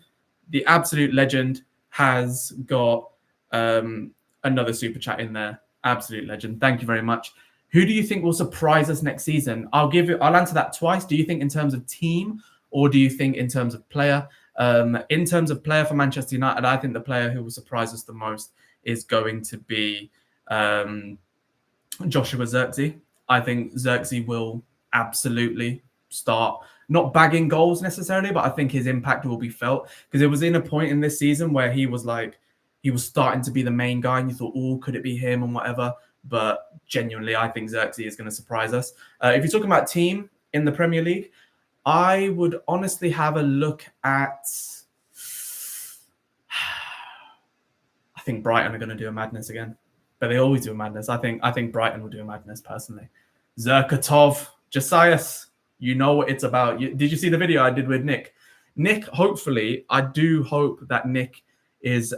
the absolute legend, has got another super chat in there. Absolute legend. Thank you very much. Who do you think will surprise us next season? I'll answer that twice. Do you think in terms of team, or do you think in terms of player? In terms of player for Manchester United, I think the player who will surprise us the most is going to be Joshua Zirkzee. I think Zirkzee will absolutely start, not bagging goals necessarily, but I think his impact will be felt, because it was in a point in this season where he was starting to be the main guy and you thought, oh, could it be him and whatever? But genuinely, I think Zirkzee is going to surprise us. If you're talking about team in the Premier League, I would honestly have a look at... I think Brighton are going to do a madness again. But they always do a madness. I think Brighton will do a madness, personally. Zerkatov, Josias, you know what it's about. Did you see the video I did with Nick? Nick, hopefully, I do hope that Nick is...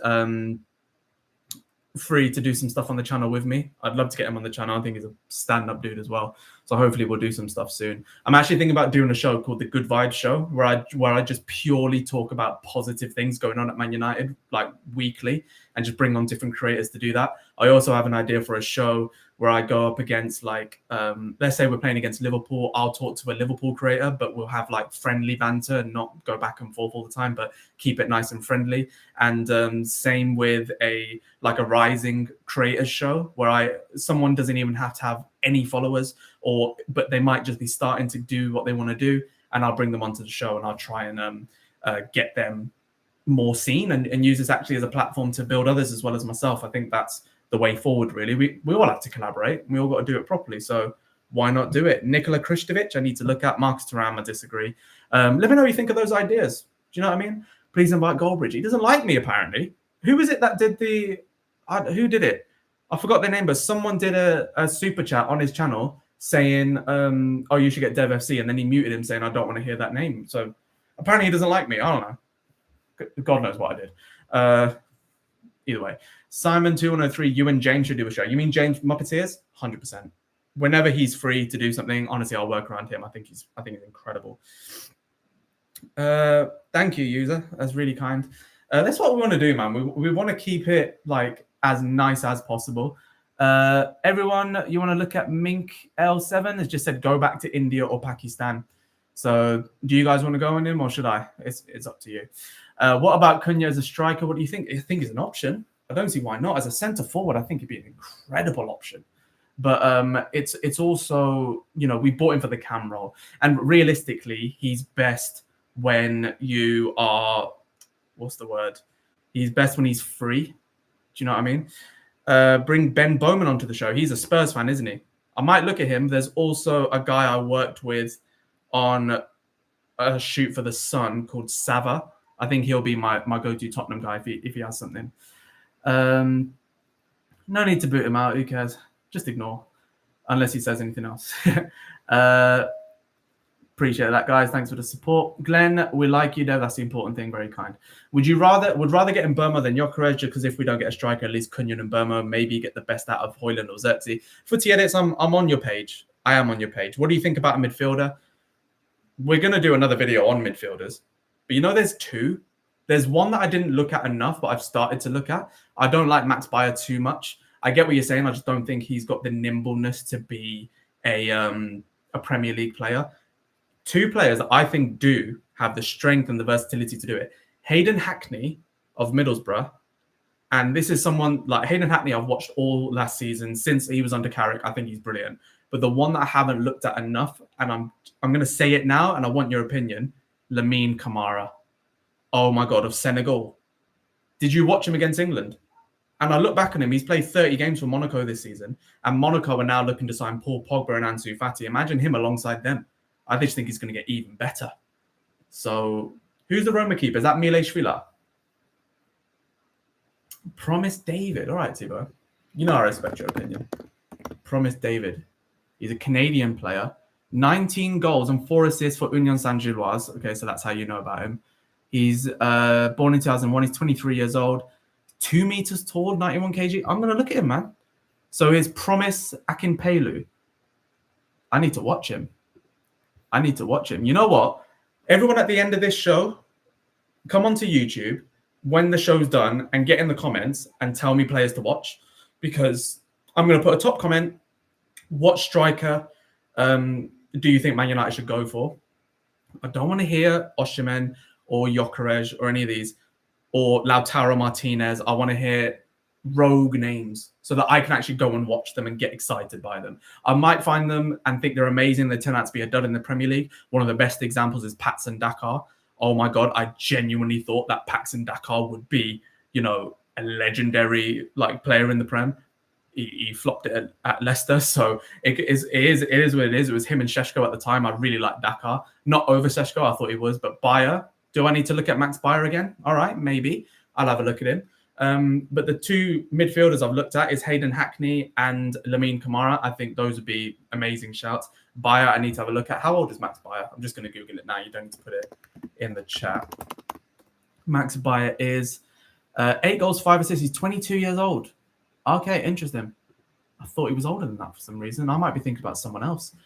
free to do some stuff on the channel with me. I'd love to get him on the channel. I think he's a stand-up dude as well. So hopefully we'll do some stuff soon. I'm actually thinking about doing a show called The Good Vibes Show, where I just purely talk about positive things going on at Man United, like weekly, and just bring on different creators to do that. I also have an idea for a show where I go up against, like, let's say we're playing against Liverpool. I'll talk to a Liverpool creator, but we'll have like friendly banter and not go back and forth all the time, but keep it nice and friendly. And same with a rising creators show, where someone doesn't even have to have any followers, but they might just be starting to do what they want to do, and I'll bring them onto the show and I'll try and get them more seen and use this actually as a platform to build others as well as myself. I think that's the way forward, really. We all have to collaborate, and we all got to do it properly. So why not do it? Nikola Kristovic, I need to look at. Marcus Thuram, I disagree. Let me know what you think of those ideas. Do you know what I mean? Please invite Goldbridge. He doesn't like me, apparently. Who was it that did the... who did it? I forgot their name, but someone did a super chat on his channel saying, oh, you should get Dev FC, and then he muted him saying, I don't want to hear that name. So apparently he doesn't like me. I don't know. God knows what I did. Either way. Simon2103, you and James should do a show. You mean James Muppeteers? 100%. Whenever he's free to do something, honestly, I'll work around him. I think he's incredible. Thank you, user. That's really kind. That's what we want to do, man. We want to keep it like as nice as possible. Everyone, you want to look at Mink L7 has just said go back to India or Pakistan. So do you guys want to go on him or should I? It's up to you. What about Cunha as a striker? What do you think? I think he's an option. I don't see why not. As a centre forward, I think he'd be an incredible option. But it's also, you know, we bought him for the cam role. And realistically, he's best when you are, what's the word? He's best when he's free. Do you know what I mean? Bring Ben Bowman onto the show. He's a Spurs fan, isn't he? I might look at him. There's also a guy I worked with on a shoot for the Sun called Saga. I think he'll be my go-to Tottenham guy if he has something. No need to boot him out. Who cares? Just ignore, unless he says anything else. Appreciate that, guys. Thanks for the support. Glenn, we like you, Dev. That's the important thing. Very kind. Would rather get in Burma than Gyokeres, because if we don't get a striker, at least Cunha and Burma, maybe get the best out of Hojlund or Xerxes. Footy Edits, I'm on your page. I am on your page. What do you think about a midfielder? We're going to do another video on midfielders. But you know, there's two. There's one that I didn't look at enough, but I've started to look at. I don't like Max Bayer too much. I get what you're saying. I just don't think he's got the nimbleness to be a Premier League player. Two players that I think do have the strength and the versatility to do it. Hayden Hackney of Middlesbrough. And this is someone like Hayden Hackney I've watched all last season since he was under Carrick. I think he's brilliant. But the one that I haven't looked at enough, and I'm going to say it now, and I want your opinion, Lamine Camara. Oh, my God, of Senegal. Did you watch him against England? And I look back on him. He's played 30 games for Monaco this season. And Monaco are now looking to sign Paul Pogba and Ansu Fati. Imagine him alongside them. I just think he's going to get even better. So, who's the Roma keeper? Is that Miles Švila? Promise David. All right, Tibo. You know I respect your opinion. Promise David. He's a Canadian player. 19 goals and 4 assists for Union Saint-Gilloise. Okay, so that's how you know about him. He's born in 2001. He's 23 years old. 2 meters tall, 91 kg. I'm going to look at him, man. So his Promise Akinpelu. I need to watch him. You know what? Everyone at the end of this show, come onto YouTube when the show's done and get in the comments and tell me players to watch, because I'm going to put a top comment. What striker do you think Man United should go for? I don't want to hear Osimhen or Gyokeres or any of these, or Lautaro Martinez. I want to hear rogue names so that I can actually go and watch them and get excited by them. I might find them and think they're amazing. They turn out to be a dud in the Premier League. One of the best examples is Patson Dakar. Oh my God, I genuinely thought that Patson Dakar would be, you know, a legendary like player in the Prem. He flopped it at Leicester, so it is what it is. It was him and Šeško at the time. I really liked Dakar. Not over Šeško, I thought he was, but Bayer. Do I need to look at Max Bayer again? All right, maybe. I'll have a look at him. But the two midfielders I've looked at is Hayden Hackney and Lamine Camara. I think those would be amazing shouts. Bayer, I need to have a look at. How old is Max Bayer? I'm just going to Google it now. You don't need to put it in the chat. Max Bayer is 8 goals, 5 assists. He's 22 years old. Okay, interesting. I thought he was older than that for some reason. I might be thinking about someone else.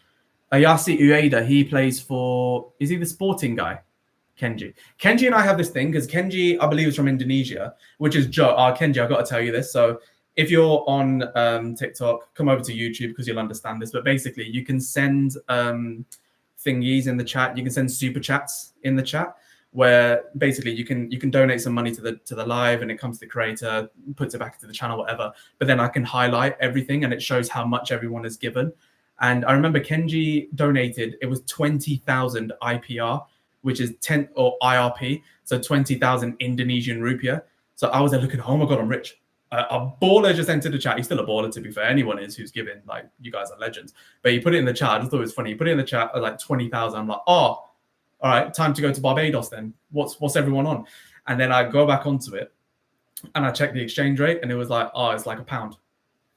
Ayase Ueda, he plays for... Is he the Sporting guy? Kenji. Kenji and I have this thing because Kenji, I believe, is from Indonesia, which is Joe. Kenji, I've got to tell you this. So if you're on TikTok, come over to YouTube because you'll understand this. But basically, you can send thingies in the chat. You can send super chats in the chat where basically you can donate some money to the live and it comes to the creator, puts it back into the channel, whatever. But then I can highlight everything and it shows how much everyone has given. And I remember Kenji donated, it was 20,000 IPR. which is 10 or IRP, so 20,000 Indonesian rupiah. So I was there looking, oh my God, I'm rich. A baller just entered the chat. He's still a baller, to be fair. Anyone is who's giving, like, you guys are legends. But he put it in the chat. I just thought it was funny. He put it in the chat at like 20,000. I'm like, oh, all right, time to go to Barbados then. What's everyone on? And then I go back onto it and I check the exchange rate and it was like, oh, it's like £1.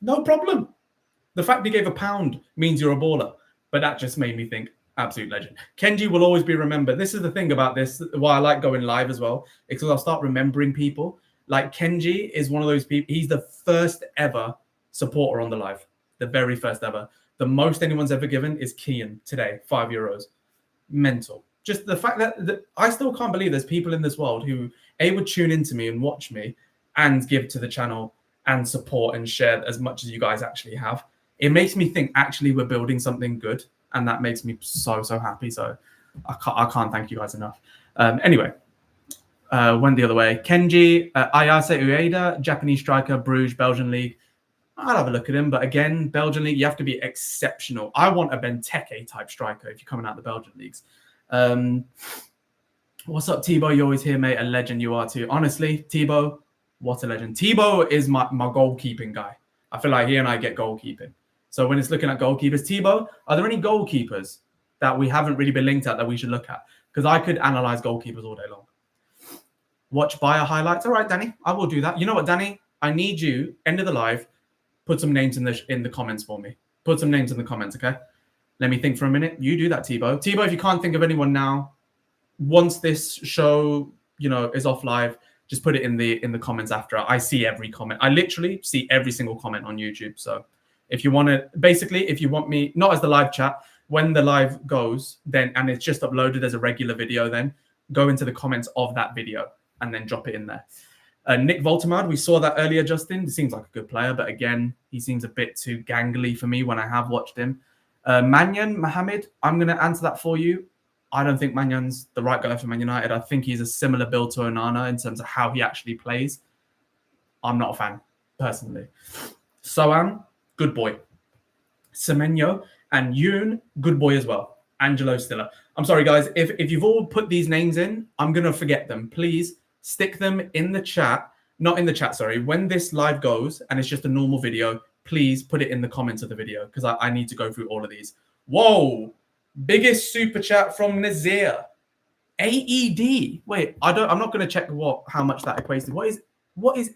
No problem. The fact he gave £1 means you're a baller. But that just made me think, absolute legend. Kenji will always be remembered. This is the thing about this, why I like going live as well, because I'll start remembering people. Like Kenji is one of those people. He's the first ever supporter on the live. The very first ever. The most anyone's ever given is Kian today, €5. Mental. Just the fact that I still can't believe there's people in this world who would tune into me and watch me and give to the channel and support and share as much as you guys actually have. It makes me think actually we're building something good, and that makes me so happy. So I can't thank you guys enough. Anyway. Went the other way. Kenji, Ayase Ueda, Japanese striker, Bruges, Belgian league. I'll have a look at him. But again, Belgian league, you have to be exceptional. I want a Benteke type striker if you're coming out of the Belgian leagues. What's up, Tebow? You always hear, mate. A legend you are too. Honestly, Tebow, what a legend. Tebow is my goalkeeping guy. I feel like he and I get goalkeeping. So when it's looking at goalkeepers, Tebow, are there any goalkeepers that we haven't really been linked at that we should look at? Because I could analyze goalkeepers all day long. Watch buyer highlights. All right, Danny, I will do that. You know what, Danny? I need you, end of the live, put some names in the comments for me. Put some names in the comments, okay? Let me think for a minute. You do that, Tebow. Tebow, if you can't think of anyone now, once this show, is off live, just put it in the comments after. I see every comment. I literally see every single comment on YouTube. So if you want to, basically, if you want me, not as the live chat, when the live goes, then, and it's just uploaded as a regular video, then go into the comments of that video and then drop it in there. Nick Voltemard, we saw that earlier, Justin. He seems like a good player, but again, he seems a bit too gangly for me when I have watched him. Manyan Mohamed, I'm going to answer that for you. I don't think Manyan's the right guy for Man United. I think he's a similar build to Onana in terms of how he actually plays. I'm not a fan, personally. Soam, good boy. Semenyo and Yoon, good boy as well. Angelo Stiller. I'm sorry, guys. If you've all put these names in, I'm going to forget them. Please stick them in the chat. Not in the chat, sorry. When this live goes and it's just a normal video, please put it in the comments of the video because I need to go through all of these. Whoa. Biggest super chat from Nazir. AED. Wait, I'm not going to check how much that equates to. What is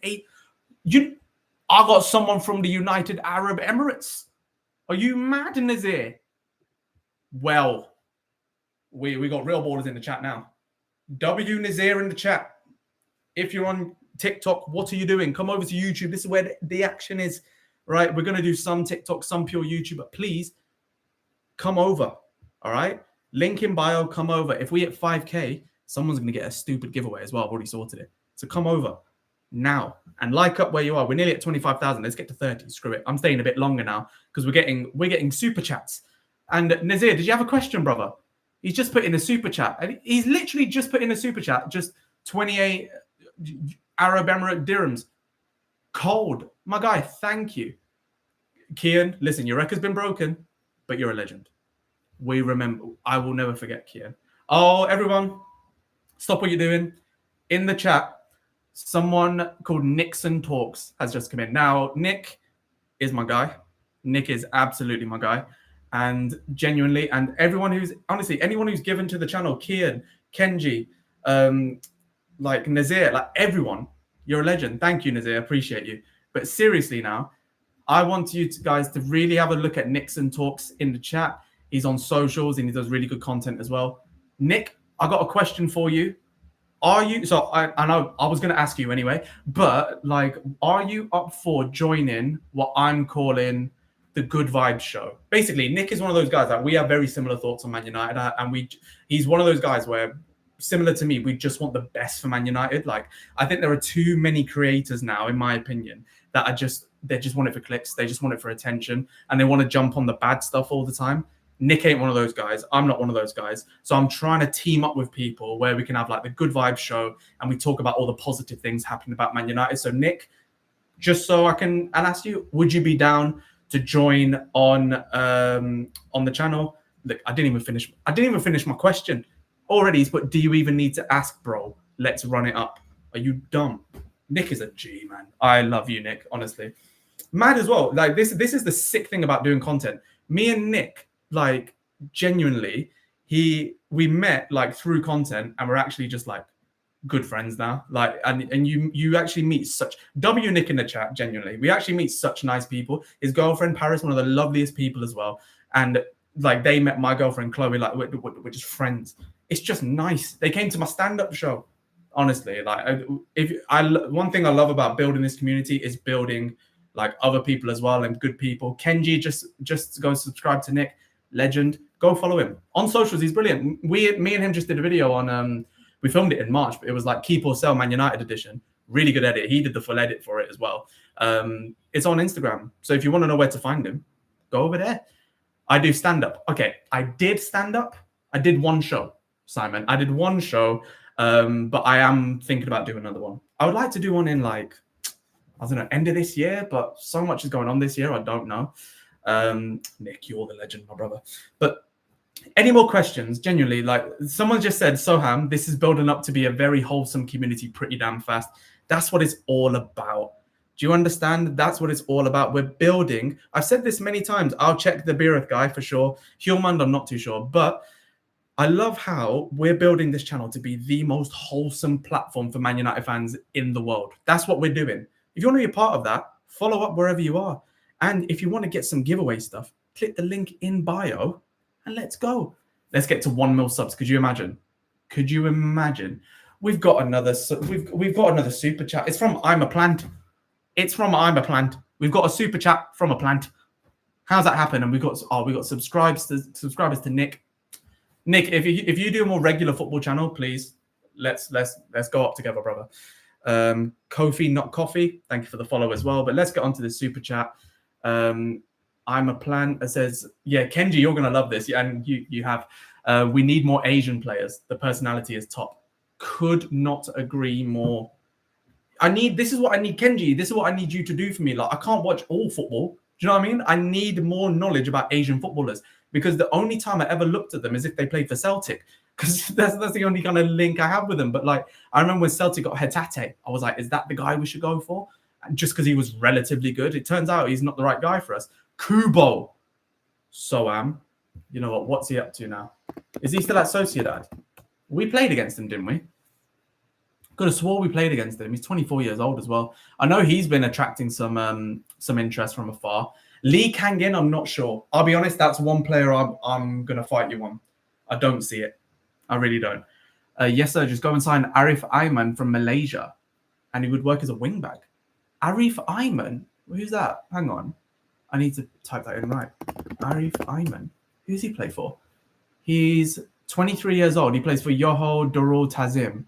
I got someone from the United Arab Emirates. Are you mad, Nazir? Well, we got real ballers in the chat now. W Nazir in the chat. If you're on TikTok, what are you doing? Come over to YouTube. This is where the action is, right? We're going to do some TikTok, some pure YouTube, but please come over, all right? Link in bio, come over. If we hit 5K, someone's going to get a stupid giveaway as well. I've already sorted it. So come over now and like up where you are. We're nearly at 25,000. Let's get to 30. Screw it. I'm staying a bit longer now because we're getting super chats. And Nazir, did you have a question, brother? He's just put in a super chat. And he's literally just put in a super chat. Just 28 Arab Emirate dirhams. Cold. My guy, thank you. Kian, listen, your record's been broken, but you're a legend. We remember. I will never forget Kian. Oh, everyone, stop what you're doing. In the chat, someone called Nixon Talks has just come in. Now, Nick is my guy. Nick is absolutely my guy. And genuinely, and everyone who's, honestly, anyone who's given to the channel, Kian, Kenji, like Nazir, like everyone, you're a legend. Thank you, Nazir. Appreciate you. But seriously now, I want you guys to really have a look at Nixon Talks in the chat. He's on socials and he does really good content as well. Nick, I got a question for you. Are you, so I know I was going to ask you anyway, but like, are you up for joining what I'm calling the Good Vibes Show? Basically, Nick is one of those guys that we have very similar thoughts on Man United. And he's one of those guys where, similar to me, we just want the best for Man United. Like, I think there are too many creators now, in my opinion, that they just want it for clicks. They just want it for attention. And they want to jump on the bad stuff all the time. Nick ain't one of those guys. I'm not one of those guys. So I'm trying to team up with people where we can have like the Good Vibes Show and we talk about all the positive things happening about Man United. So Nick, just so I can ask you, would you be down to join on the channel? Look, I didn't even finish my question. Already he's put, do you even need to ask, bro? Let's run it up. Are you dumb? Nick is a G, man. I love you, Nick, honestly. Mad as well. Like this is the sick thing about doing content. Me and Nick, like genuinely, we met like through content and we're actually just like good friends now. Like and you actually meet such W Nick in the chat, genuinely. We actually meet such nice people. His girlfriend Paris, one of the loveliest people as well. And like they met my girlfriend Chloe, like we're just friends. It's just nice. They came to my stand-up show. Honestly, like one thing I love about building this community is building like other people as well and good people. Kenji, just go subscribe to Nick, legend. Go follow him on socials. He's brilliant. Me and him just did a video on. We filmed it in March, but it was like Keep or Sell Man United edition. Really good edit. He did the full edit for it as well. It's on Instagram, so if you want to know where to find him, go over there. I do stand up. Okay, I did stand up. I did one show, Simon. I did one show. But I am thinking about doing another one. I would like to do one in like, I don't know, end of this year, but so much is going on this year, I don't know. Nick, you're the legend, my brother. But any more questions? Genuinely, like someone just said, Soham, this is building up to be a very wholesome community pretty damn fast. That's what it's all about. Do you understand? That's what it's all about. We're building. I've said this many times. I'll check the Beereth guy for sure. Hojlund, I'm not too sure, but I love how we're building this channel to be the most wholesome platform for Man United fans in the world. That's what we're doing. If you want to be a part of that, follow up wherever you are. And if you want to get some giveaway stuff, click the link in bio and let's go. Let's get to 1 mil subs. Could you imagine? Could you imagine? We've got another super chat. It's from I'm a Plant. It's from I'm a Plant. We've got a super chat from a plant. How's that happen? And we got subscribers to Nick. Nick, if you do a more regular football channel, please let's go up together, brother. Kofi, not coffee. Thank you for the follow as well. But let's get on to the super chat. I'm a plan. It says, yeah, Kenji, you're gonna love this. Yeah, and you have. We need more Asian players. The personality is top. Could not agree more. This is what I need, Kenji. This is what I need you to do for me. Like I can't watch all football. Do you know what I mean? I need more knowledge about Asian footballers. Because the only time I ever looked at them is if they played for Celtic, because that's the only kind of link I have with them. But like, I remember when Celtic got Ekitike, I was like, is that the guy we should go for? And just because he was relatively good, it turns out he's not the right guy for us. Kubo, you know what? What's he up to now? Is he still at Sociedad? We played against him, didn't we? Could have swore we played against him. He's 24 years old as well. I know he's been attracting some interest from afar. Lee Kangin, I'm not sure. I'll be honest, that's one player I'm going to fight you on. I don't see it. I really don't. Yes, sir, just go and sign Arif Ayman from Malaysia. And he would work as a wingback. Arif Ayman? Who's that? Hang on. I need to type that in right. Arif Ayman. Who's he play for? He's 23 years old. He plays for Yoho Darul Tazim.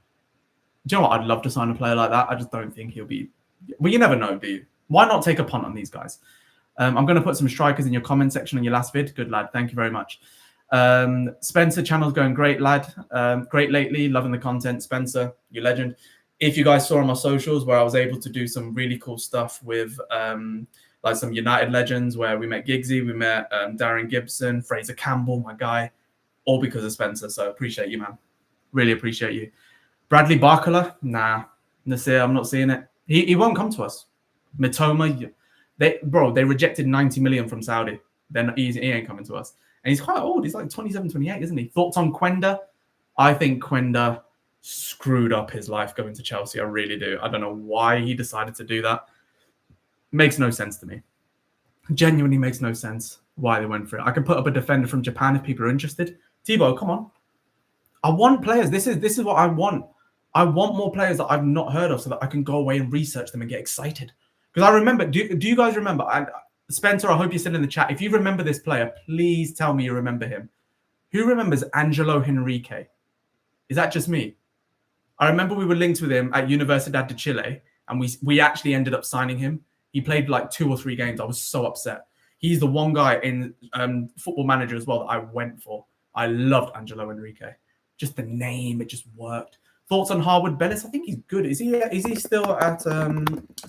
Do you know what? I'd love to sign a player like that. I just don't think he'll be... Well, you never know, do you? Why not take a punt on these guys? I'm going to put some strikers in your comment section on your last vid. Good lad. Thank you very much. Spencer, channel's going great, lad. Great lately. Loving the content. Spencer, you legend. If you guys saw on my socials where I was able to do some really cool stuff with like some United legends where we met Giggsy, we met Darren Gibson, Fraser Campbell, my guy, all because of Spencer. So appreciate you, man. Really appreciate you. Bradley Barkala? Nah. Nasir, I'm not seeing it. He won't come to us. Mitoma, they rejected 90 million from Saudi. Then he ain't coming to us. And he's quite old. He's like 27, 28, isn't he? Thoughts on Quenda? I think Quenda screwed up his life going to Chelsea. I really do. I don't know why he decided to do that. Makes no sense to me. Genuinely makes no sense why they went for it. I can put up a defender from Japan if people are interested. Thibaut, come on. I want players. This is what I want. I want more players that I've not heard of so that I can go away and research them and get excited. Because I remember, do you guys remember? And Spencer, I hope you're still in the chat. If you remember this player, please tell me you remember him. Who remembers Angelo Henrique? Is that just me? I remember we were linked with him at Universidad de Chile, and we actually ended up signing him. He played like 2 or 3 games. I was so upset. He's the one guy in Football Manager as well that I went for. I loved Angelo Henrique. Just the name, it just worked. Thoughts on Harwood Bellis? I think he's good. Is he still at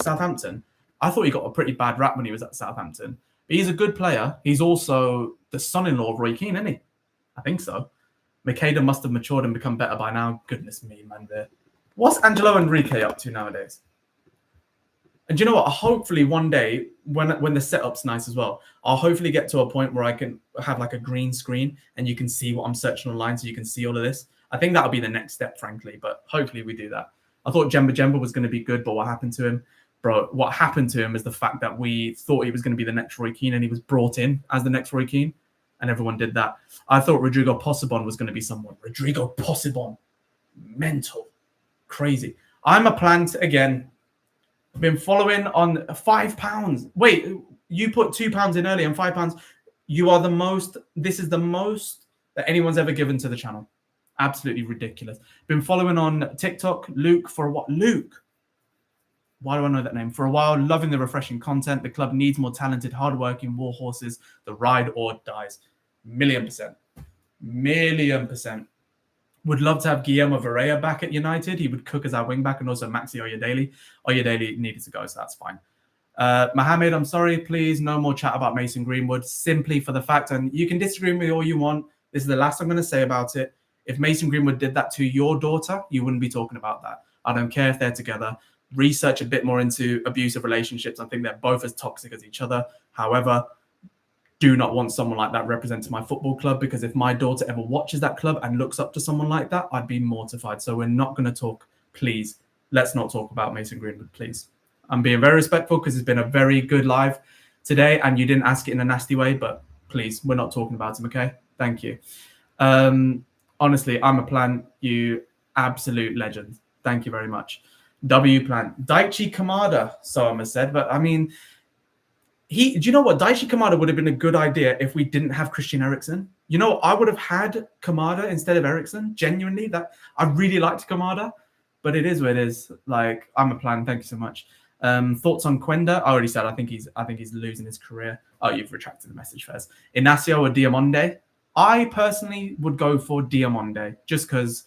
Southampton? I thought he got a pretty bad rap when he was at Southampton. But he's a good player. He's also the son-in-law of Roy Keane, isn't he? I think so. Makeda must have matured and become better by now. Goodness me, man. What's Angelo Enrique up to nowadays? And do you know what? Hopefully one day, when the setup's nice as well, I'll hopefully get to a point where I can have like a green screen and you can see what I'm searching online, so you can see all of this. I think that'll be the next step, frankly, but hopefully we do that. I thought Jemba was going to be good, but what happened to him? Bro, what happened to him is the fact that we thought he was going to be the next Roy Keane, and he was brought in as the next Roy Keane, and everyone did that. I thought Rodrigo Possebon was going to be someone. Rodrigo Possebon. Mental. Crazy. I'm a plant again. I've been following on £5. Wait, you put £2 in earlier and £5. You are the most. This is the most that anyone's ever given to the channel. Absolutely ridiculous. Been following on TikTok. Luke for what? Luke. Why do I know that name? For a while, loving the refreshing content. The club needs more talented, hardworking war horses. The ride or dies. %1,000,000. %1,000,000. Would love to have Guillermo Varela back at United. He would cook as our wing back, and also Maxi Oyedele. Oyedele needed to go, so that's fine. Mohammed, I'm sorry, please, no more chat about Mason Greenwood, simply for the fact, and you can disagree with me all you want. This is the last I'm going to say about it. If Mason Greenwood did that to your daughter, you wouldn't be talking about that. I don't care if they're together. Research a bit more into abusive relationships. I think they're both as toxic as each other. However, do not want someone like that representing my football club, because if my daughter ever watches that club and looks up to someone like that, I'd be mortified. So we're not going to talk. Please, let's not talk about Mason Greenwood, please. I'm being very respectful because it's been a very good live today, and you didn't ask it in a nasty way, but please, we're not talking about him, okay? Thank you. Honestly, I'm a plant. You absolute legend. Thank you very much. W plant. Daichi Kamada, Soama said, but I mean, do you know what? Daichi Kamada would have been a good idea if we didn't have Christian Eriksen. You know, I would have had Kamada instead of Eriksen. Genuinely, that I really liked Kamada, but it is what it is. Like, I'm a plan. Thank you so much. Thoughts on Quenda? I already said I think he's losing his career. Oh, you've retracted the message first. Inacio or Diamonde? I personally would go for Diamonde, just because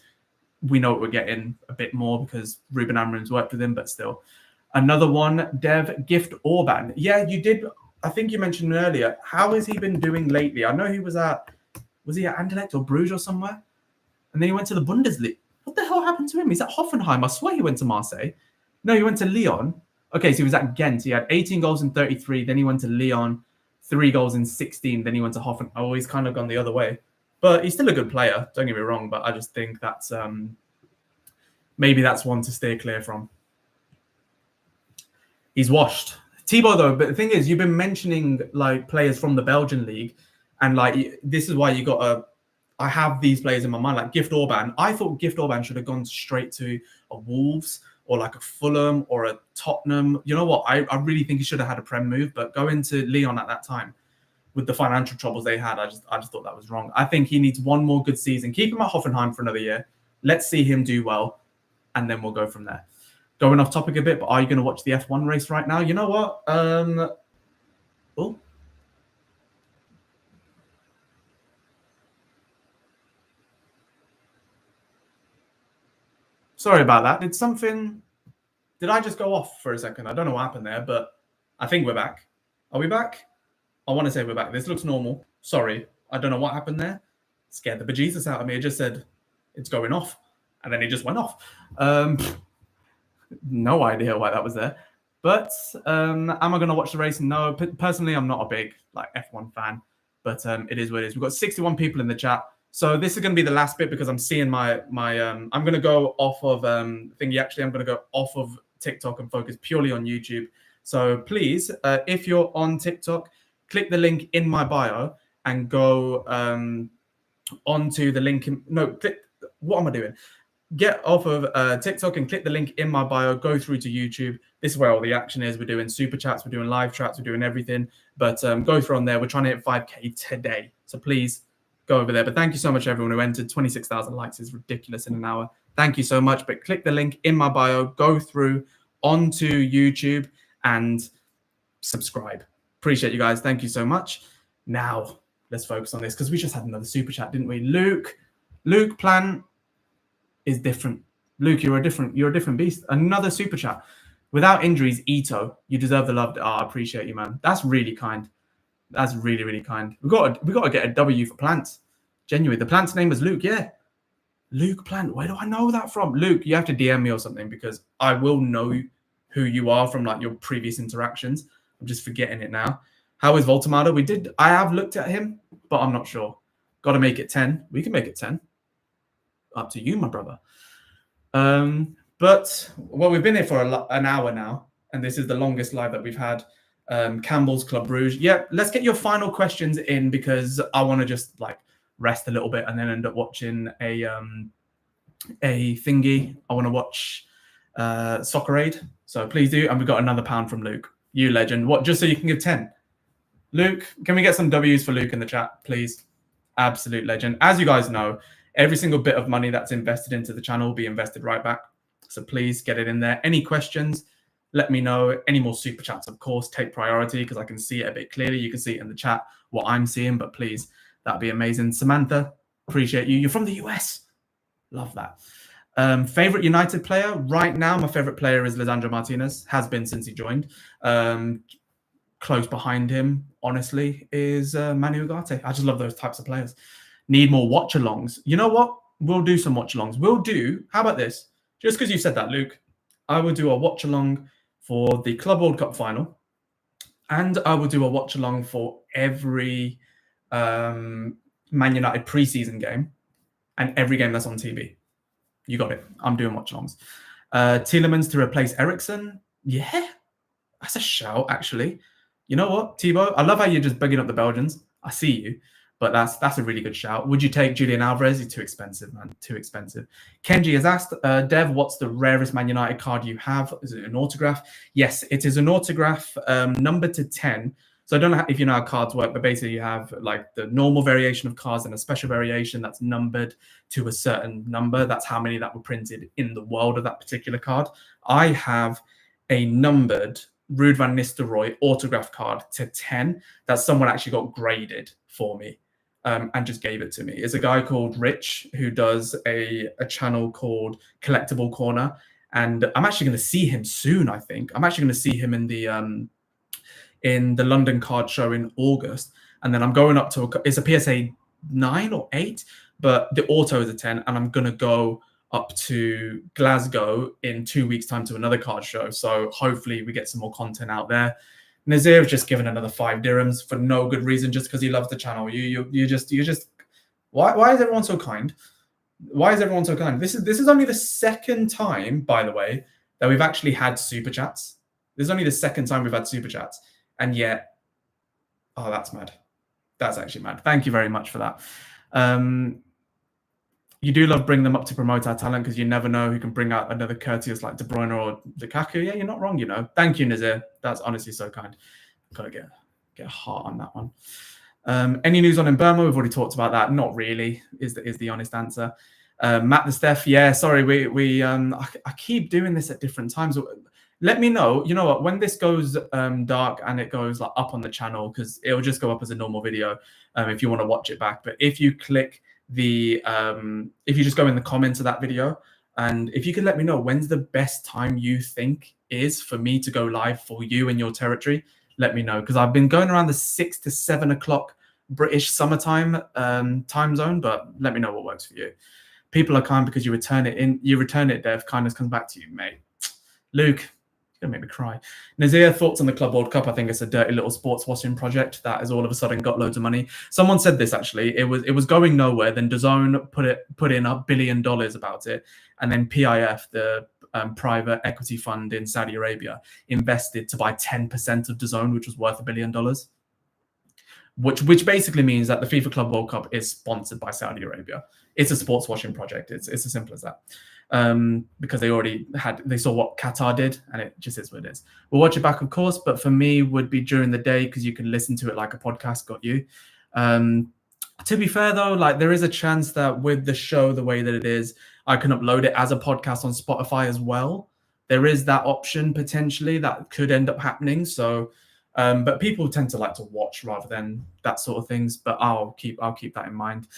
we know what we're getting a bit more, because Ruben Amorim's worked with him, but still. Another one, Dev Gift Orban. Yeah, you did. I think you mentioned earlier. How has he been doing lately? I know he was at Anderlecht or Bruges or somewhere, and then he went to the Bundesliga. What the hell happened to him? He's at Hoffenheim. I swear he went to Marseille. No, he went to Lyon. Okay, so he was at Ghent. He had 18 goals in 33. Then he went to Lyon, 3 goals in 16. Then he went to Hoffenheim. Oh, he's kind of gone the other way. But he's still a good player. Don't get me wrong. But I just think that's maybe that's one to steer clear from. He's washed. Thibaut, though, but the thing is, you've been mentioning like players from the Belgian league, and like this is why you got to. I have these players in my mind, like Gift Orban. I thought Gift Orban should have gone straight to a Wolves or like a Fulham or a Tottenham. You know what? I really think he should have had a Prem move, but going to Lyon at that time with the financial troubles they had, I just thought that was wrong. I think he needs one more good season. Keep him at Hoffenheim for another year. Let's see him do well, and then we'll go from there. Going off topic a bit, but are you going to watch the F1 race right now? You know what? Oh. Sorry about that. Did I just go off for a second? I don't know what happened there, but I think we're back. Are we back? I want to say we're back. This looks normal. Sorry. I don't know what happened there. It scared the bejesus out of me. It just said it's going off, and then it just went off. No idea why that was there. But am I going to watch the race? No. Personally, I'm not a big F1 fan, but it is what it is. We've got 61 people in the chat. So this is going to be the last bit, because I'm seeing my I'm going to go off of thingy. Actually, I'm going to go off of TikTok and focus purely on YouTube. So please, if you're on TikTok, click the link in my bio and go onto the link. What am I doing? Get off of TikTok and click the link in my bio. Go through to YouTube. This is where all the action is. We're doing super chats. We're doing live chats. We're doing everything. But go through on there. We're trying to hit 5K today. So please go over there. But thank you so much, everyone who entered. 26,000 likes is ridiculous in an hour. Thank you so much. But click the link in my bio. Go through onto YouTube and subscribe. Appreciate you guys. Thank you so much. Now, let's focus on this, because we just had another super chat, didn't we? Luke Plan is different. Luke, you're a different beast. Another super chat. Without injuries, Ito, you deserve the love. I appreciate you, man. That's really kind. That's really, really kind. We got to get a W for Plants. Genuinely, the plant's name is Luke. Yeah, Luke Plant. Where do I know that from? Luke, you have to DM me or something because I will know who you are from like your previous interactions. I'm just forgetting it now. How is Voltamada? I have looked at him, but I'm not sure. Got to make it 10. We can make it 10. Up to you, my brother. But well, we've been here for an hour now, and this is the longest live that we've had. Campbell's Club Bruges. Yeah, let's get your final questions in because I want to just like rest a little bit and then end up watching a thingy. I want to watch Soccer Aid. So please do. And we've got another pound from Luke. You legend. What? Just so you can give 10. Luke, can we get some W's for Luke in the chat, please? Absolute legend. As you guys know, every single bit of money that's invested into the channel will be invested right back. So please get it in there. Any questions, let me know. Any more super chats, of course, take priority because I can see it a bit clearly. You can see it in the chat, what I'm seeing, but please, that'd be amazing. Samantha, appreciate you. You're from the US. Love that. Favorite United player? Right now, my favorite player is Lisandro Martinez. Has been since he joined. Close behind him, honestly, is Manu Ugarte. I just love those types of players. Need more watch-alongs. You know what? We'll do some watch-alongs. How about this? Just because you said that, Luke, I will do a watch-along for the Club World Cup final, and I will do a watch-along for every Man United preseason game and every game that's on TV. You got it. I'm doing watch-alongs. Tielemans to replace Eriksen. Yeah, that's a shout, actually. You know what, Thibaut? I love how you're just bugging up the Belgians. I see you, but that's a really good shout. Would you take Julian Alvarez? He's too expensive, man. Too expensive. Kenji has asked, Dev, what's the rarest Man United card you have? Is it an autograph? Yes, it is an autograph, numbered to 10. So I don't know if you know how cards work, but basically you have like the normal variation of cards and a special variation that's numbered to a certain number. That's how many that were printed in the world of that particular card. I have a numbered Ruud van Nistelrooy autograph card to 10 that someone actually got graded for me and just gave it to me. It's a guy called Rich who does a channel called Collectible Corner. And I'm actually going to see him soon, I think. I'm actually going to see him in the London card show in August. And then I'm going up to, it's a PSA 9 or 8, but the auto is a 10. And I'm going to go up to Glasgow in 2 weeks' time to another card show. So hopefully we get some more content out there. Nazir has just given another 5 dirhams for no good reason, just because he loves the channel. You just why is everyone so kind? Why is everyone so kind? This is only the second time, by the way, that we've actually had super chats. This is only the second time we've had super chats, and yet, oh, that's mad. That's actually mad. Thank you very much for that. You do love bringing them up to promote our talent because you never know who can bring out another courteous like De Bruyne or Lukaku. Yeah, you're not wrong, you know. Thank you, Nazir. That's honestly so kind. Got to get a heart on that one. Any news on Burma? We've already talked about that. Not really, is the honest answer. Matt the Steph, yeah, sorry, I keep doing this at different times. Let me know. You know what? When this goes dark and it goes like up on the channel, because it'll just go up as a normal video if you want to watch it back. But if you click if you just go in the comments of that video, and if you could let me know when's the best time you think is for me to go live for you in your territory, let me know, because I've been going around the 6 to 7 o'clock British summertime time zone, but let me know what works for you. People are kind because you return it, Dev. Kindness comes back to you, mate. Luke, you're gonna make me cry. Nazir, thoughts on the Club World Cup? I think it's a dirty little sports washing project that has all of a sudden got loads of money. Someone said this actually. It was going nowhere. Then DAZN put in $1 billion about it, and then PIF, the private equity fund in Saudi Arabia, invested to buy 10% of DAZN, which was worth $1 billion. Which basically means that the FIFA Club World Cup is sponsored by Saudi Arabia. It's a sports washing project. It's as simple as that. Because they saw what Qatar did, and it just is what it is. We'll watch it back, of course, but for me would be during the day because you can listen to it like a podcast. Got you. To be fair though, like there is a chance that with the show the way that it is, I can upload it as a podcast on Spotify as well. There is that option potentially that could end up happening. So, but people tend to like to watch rather than that sort of things. But I'll keep that in mind.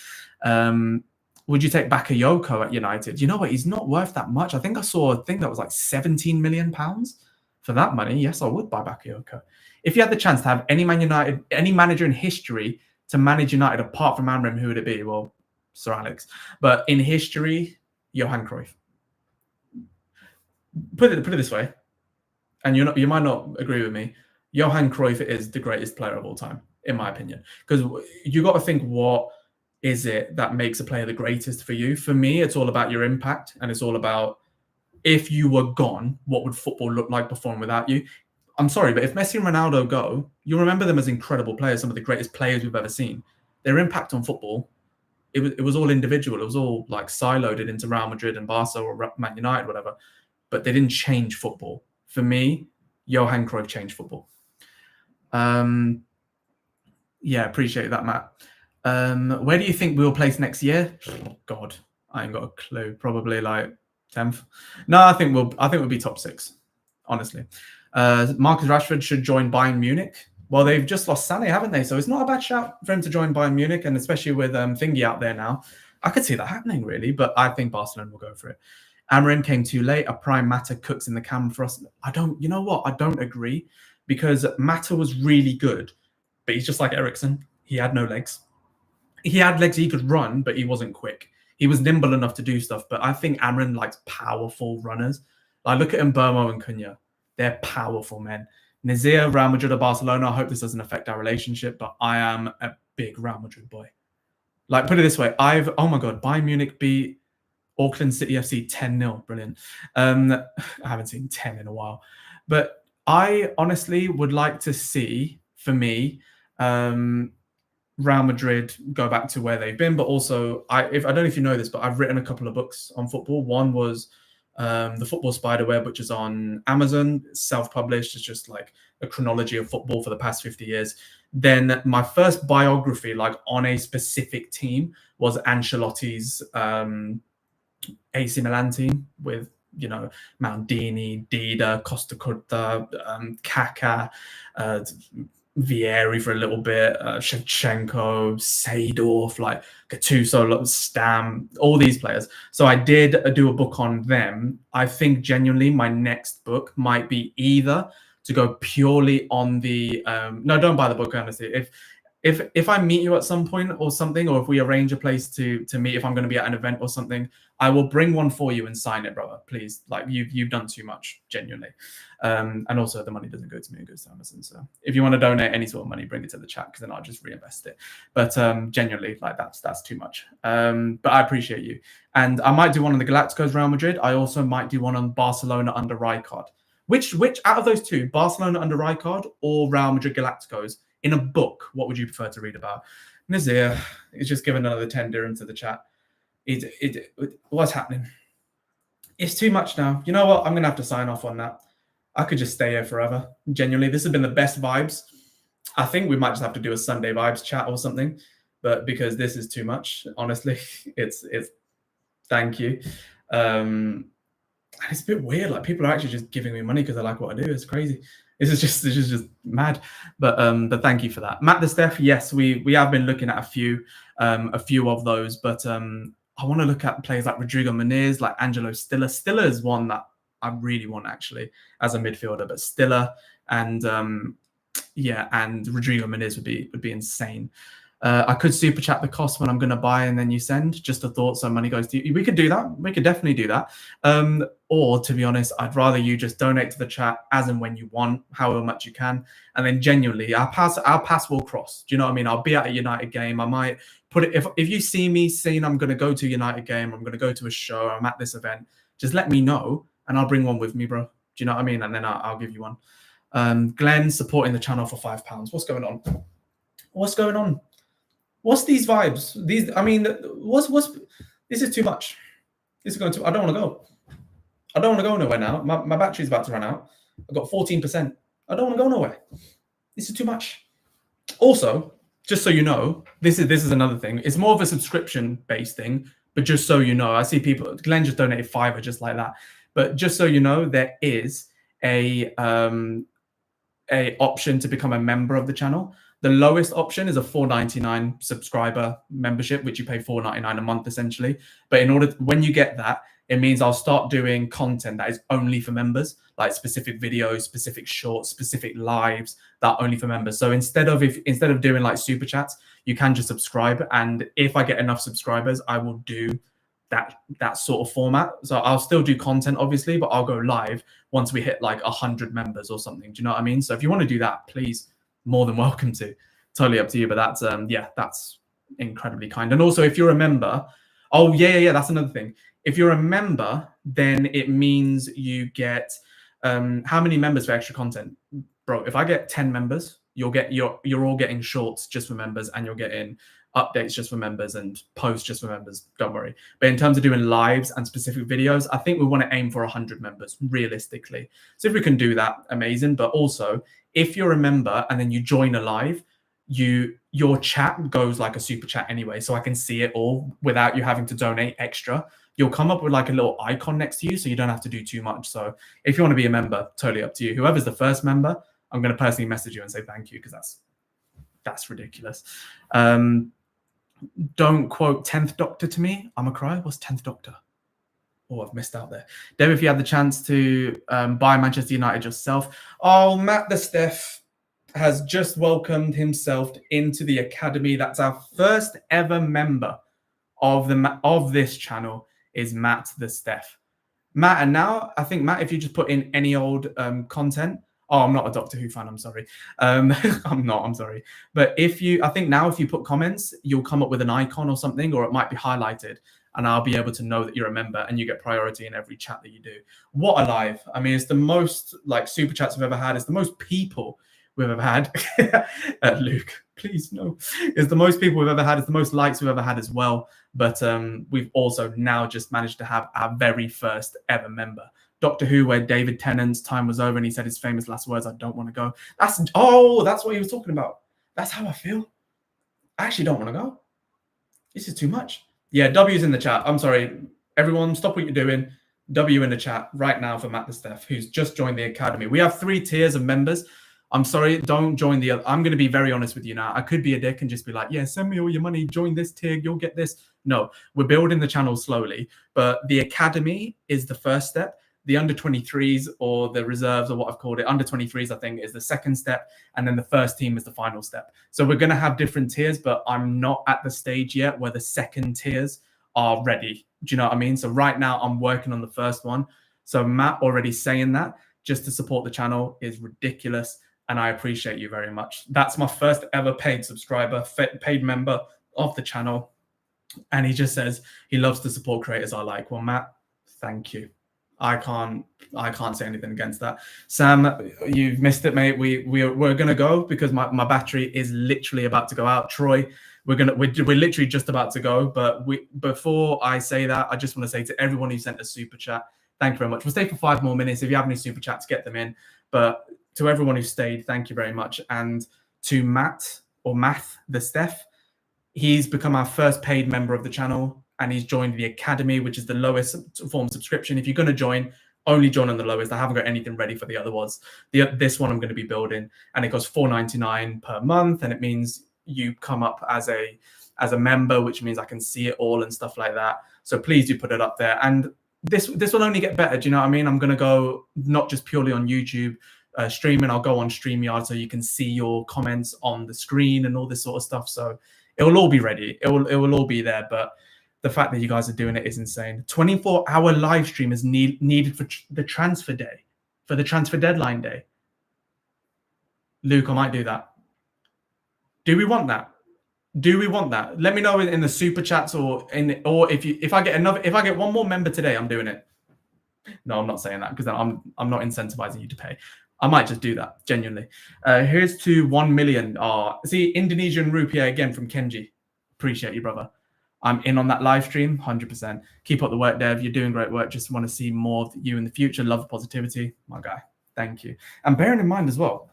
Would you take Bakayoko at United? You know what? He's not worth that much. I think I saw a thing that was like £17 million for that money. Yes, I would buy Bakayoko. If you had the chance to have any manager in history to manage United apart from Amram, who would it be? Well, Sir Alex. But in history, Johan Cruyff. Put it this way, and you might not agree with me. Johan Cruyff is the greatest player of all time, in my opinion. Because you got to think, what is it that makes a player the greatest for you? For me, it's all about your impact, and it's all about, if you were gone, what would football look like before and without you? I'm sorry, but if Messi and Ronaldo go, you remember them as incredible players, some of the greatest players we've ever seen. Their impact on football, it was all individual. It was all like siloed into Real Madrid and Barca or Man United, whatever. But they didn't change football. For me, Johan Cruyff changed football. Yeah, appreciate that, Matt. Where do you think we'll place next year? God, I ain't got a clue. Probably like 10th. No, I think we'll be top 6. Honestly, Marcus Rashford should join Bayern Munich. Well, they've just lost Sané, haven't they? So it's not a bad shout for him to join Bayern Munich, and especially with Thingy out there now, I could see that happening really. But I think Barcelona will go for it. Amarim came too late. A prime Mata cooks in the cam for us. You know what? I don't agree, because Mata was really good, but he's just like Eriksen. He had no legs. He had legs, he could run, but he wasn't quick. He was nimble enough to do stuff, but I think Amarim likes powerful runners. Like, look at Mbermo and Cunha. They're powerful men. Nazir, Real Madrid or Barcelona, I hope this doesn't affect our relationship, but I am a big Real Madrid boy. Like, put it this way, oh my God, Bayern Munich beat Auckland City FC 10-0. Brilliant. I haven't seen 10 in a while. But I honestly would like to see, for me, Real Madrid go back to where they've been. But also, I don't know if you know this, but I've written a couple of books on football. One was The Football Spiderweb, which is on Amazon, self-published. It's just like a chronology of football for the past 50 years. Then my first biography, like on a specific team, was Ancelotti's AC Milan team with, Maldini, Dida, Costa Curta, Kaká, Vieri for a little bit, Shevchenko, Seedorf, like Gattuso, Stam, all these players. So I did do a book on them. I think genuinely my next book might be either to go purely on the no, don't buy the book, honestly. If I meet you at some point or something, or if we arrange a place to meet, if I'm going to be at an event or something, I will bring one for you and sign it, brother. Please, like you've done too much, genuinely. And also the money doesn't go to me, it goes to Amazon. So if you want to donate any sort of money, bring it to the chat, because then I'll just reinvest it. But genuinely, like that's too much. But I appreciate you. And I might do one on the Galacticos, Real Madrid. I also might do one on Barcelona under Rijkaard. Which out of those two, Barcelona under Rijkaard or Real Madrid Galacticos, in a book, what would you prefer to read about? Nazir is just giving another 10 dirham to the chat. What's happening? It's too much now. You know what? I'm going to have to sign off on that. I could just stay here forever. Genuinely, this has been the best vibes. I think we might just have to do a Sunday vibes chat or something, but because this is too much, honestly, it's thank you. It's a bit weird. Like, people are actually just giving me money because they like what I do. It's crazy. This is just mad. But thank you for that, Matt the Steph. Yes, we have been looking at a few of those, but I want to look at players like Rodrigo Muniz, like Angelo Stiller. Stiller is one that I really want actually as a midfielder, but Stiller and and Rodrigo Muniz would be insane. I could super chat the cost when I'm going to buy and then you send. Just a thought, so money goes to you. We could do that. We could definitely do that. Or to be honest, I'd rather you just donate to the chat as and when you want, however much you can. And then genuinely, our paths will cross. Do you know what I mean? I'll be at a United game. I might put it, if you see me saying I'm going to go to a United game, I'm going to go to a show, I'm at this event, just let me know and I'll bring one with me, bro. Do you know what I mean? And then I'll give you one. Glenn supporting the channel for £5. What's going on? What's going on? What's these vibes? This is too much. This is going to, I don't want to go. I don't want to go nowhere now. My battery's about to run out. I've got 14%. I don't want to go nowhere. This is too much. Also, just so you know, this is another thing. It's more of a subscription-based thing, but just so you know, I see people, Glenn just donated £5 just like that. But just so you know, there is a option to become a member of the channel. The lowest option is a $4.99 subscriber membership, which you pay $4.99 a month essentially. But when you get that, it means I'll start doing content that is only for members, like specific videos, specific shorts, specific lives that are only for members. So instead of doing like super chats, you can just subscribe. And if I get enough subscribers, I will do that sort of format. So I'll still do content, obviously, but I'll go live once we hit like 100 members or something. Do you know what I mean? So if you want to do that, please, more than welcome to. Totally up to you. But that's yeah, that's incredibly kind. And also, if you're a member, oh yeah, that's another thing. If you're a member, then it means you get how many members for extra content, bro? If I get 10 members, you're all getting shorts just for members, and you're getting updates just for members and posts just for members. Don't worry. But in terms of doing lives and specific videos, I think we want to aim for 100 members realistically. So if we can do that, amazing. But also, if you're a member and then you join a live, your chat goes like a super chat anyway, so I can see it all without you having to donate extra. You'll come up with like a little icon next to you, so you don't have to do too much. So if you want to be a member, totally up to you. Whoever's the first member, I'm going to personally message you and say thank you, because that's ridiculous. Don't quote 10th Doctor to me. I'm a cry. What's 10th Doctor? Oh, I've missed out there. Deb, if you had the chance to buy Manchester United yourself. Oh, Matt the Steph has just welcomed himself into the academy. That's our first ever member of this channel, is Matt the Steph. Matt, and now I think, Matt, if you just put in any old content. Oh, I'm not a Doctor Who fan, I'm sorry. I'm sorry. But I think now if you put comments, you'll come up with an icon or something, or it might be highlighted, and I'll be able to know that you're a member, and you get priority in every chat that you do. What a live. I mean, it's the most like super chats we've ever had. It's the most people we've ever had. Luke, please, no. It's the most people we've ever had. It's the most likes we've ever had as well. But we've also now just managed to have our very first ever member. Doctor Who, where David Tennant's time was over and he said his famous last words, "I don't want to go." That's what he was talking about. That's how I feel. I actually don't want to go. This is too much. Yeah, W's in the chat. I'm sorry. Everyone, stop what you're doing. W in the chat right now for Matt the Steph, who's just joined the academy. We have 3 tiers of members. I'm sorry, don't join the other. I'm going to be very honest with you now. I could be a dick and just be like, yeah, send me all your money, join this tier, you'll get this. No, we're building the channel slowly, but the academy is the first step. The under 23s, or the reserves, or what I've called it, under 23s, I think, is the second step. And then the first team is the final step. So we're going to have different tiers, but I'm not at the stage yet where the second tiers are ready. Do you know what I mean? So right now I'm working on the first one. So Matt already saying that just to support the channel is ridiculous. And I appreciate you very much. That's my first ever paid subscriber, paid member of the channel. And he just says he loves to support creators I like. Well, Matt, thank you. I can't say anything against that. Sam, you've missed it, mate. We're gonna go because my battery is literally about to go out. Troy, we're literally just about to go. But before I say that, I just want to say to everyone who sent a super chat, thank you very much. We'll stay for 5 more minutes. If you have any super chats, get them in. But to everyone who stayed, thank you very much. And to Matt, or Math the Steph, he's become our first paid member of the channel. And he's joined the academy, which is the lowest form of subscription. If you're going to join, only join on the lowest. I haven't got anything ready for the other ones. This one I'm going to be building, and it costs $4.99 per month, and it means you come up as a member, which means I can see it all and stuff like that. So please do put it up there. And this will only get better. Do you know what I mean? I'm going to go not just purely on YouTube streaming. I'll go on StreamYard so you can see your comments on the screen and all this sort of stuff. So it will all be ready. It will all be there. But the fact that you guys are doing it is insane. 24-hour live stream is needed for the transfer day, for the transfer deadline day. Luke, I might do that. Do we want that? Do we want that? Let me know in the super chats, or if I get one more member today, I'm doing it. No, I'm not saying that because I'm not incentivizing you to pay. I might just do that, genuinely. Here's to 1 million. See, Indonesian rupiah again from Kenji. Appreciate you, brother. I'm in on that live stream, 100%. Keep up the work, Dev. You're doing great work. Just want to see more of you in the future. Love the positivity, my guy. Thank you. And bearing in mind as well,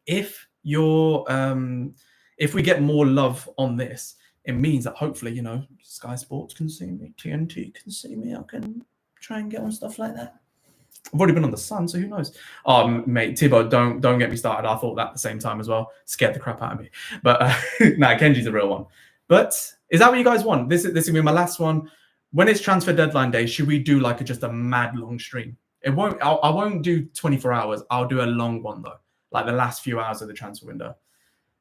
if we get more love on this, it means that hopefully, Sky Sports can see me, TNT can see me. I can try and get on stuff like that. I've already been on the Sun, so who knows? Mate, Tibo, don't get me started. I thought that at the same time as well. Scared the crap out of me. But nah, Kenji's a real one. But is that what you guys want? This is gonna be my last one. When it's transfer deadline day, should we do like just a mad long stream? I won't do 24 hours. I'll do a long one though, like the last few hours of the transfer window.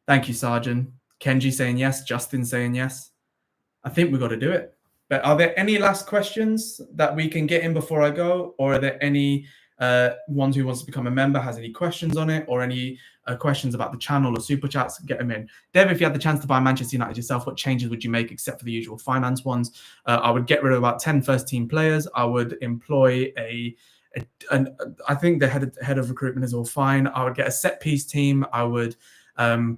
Thank you, Sergeant. Kenji saying yes, Justin saying yes. I think we've got to do it. But are there any last questions that we can get in before I go? Or are there any ones who wants to become a member, has any questions on it, or any questions about the channel or super chats? Get them in. Dev, if you had the chance to buy Manchester United yourself, what changes would you make except for the usual finance ones? I would get rid of about 10 first team players. I would employ I think the head of recruitment is all fine. I would get a set piece team. I would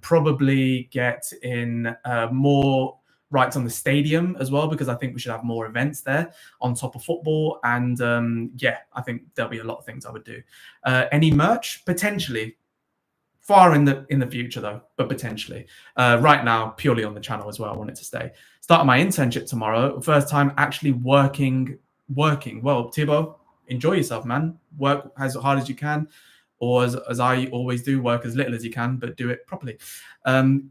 probably get in more rights on the stadium as well, because I think we should have more events there on top of football. And yeah, I think there'll be a lot of things I would do. Any merch? Potentially. Far in the future though, but potentially. Right now, purely on the channel as well. I want it to stay. Starting my internship tomorrow. First time actually working. Well, Thibaut, enjoy yourself, man. Work as hard as you can, or as I always do, work as little as you can, but do it properly.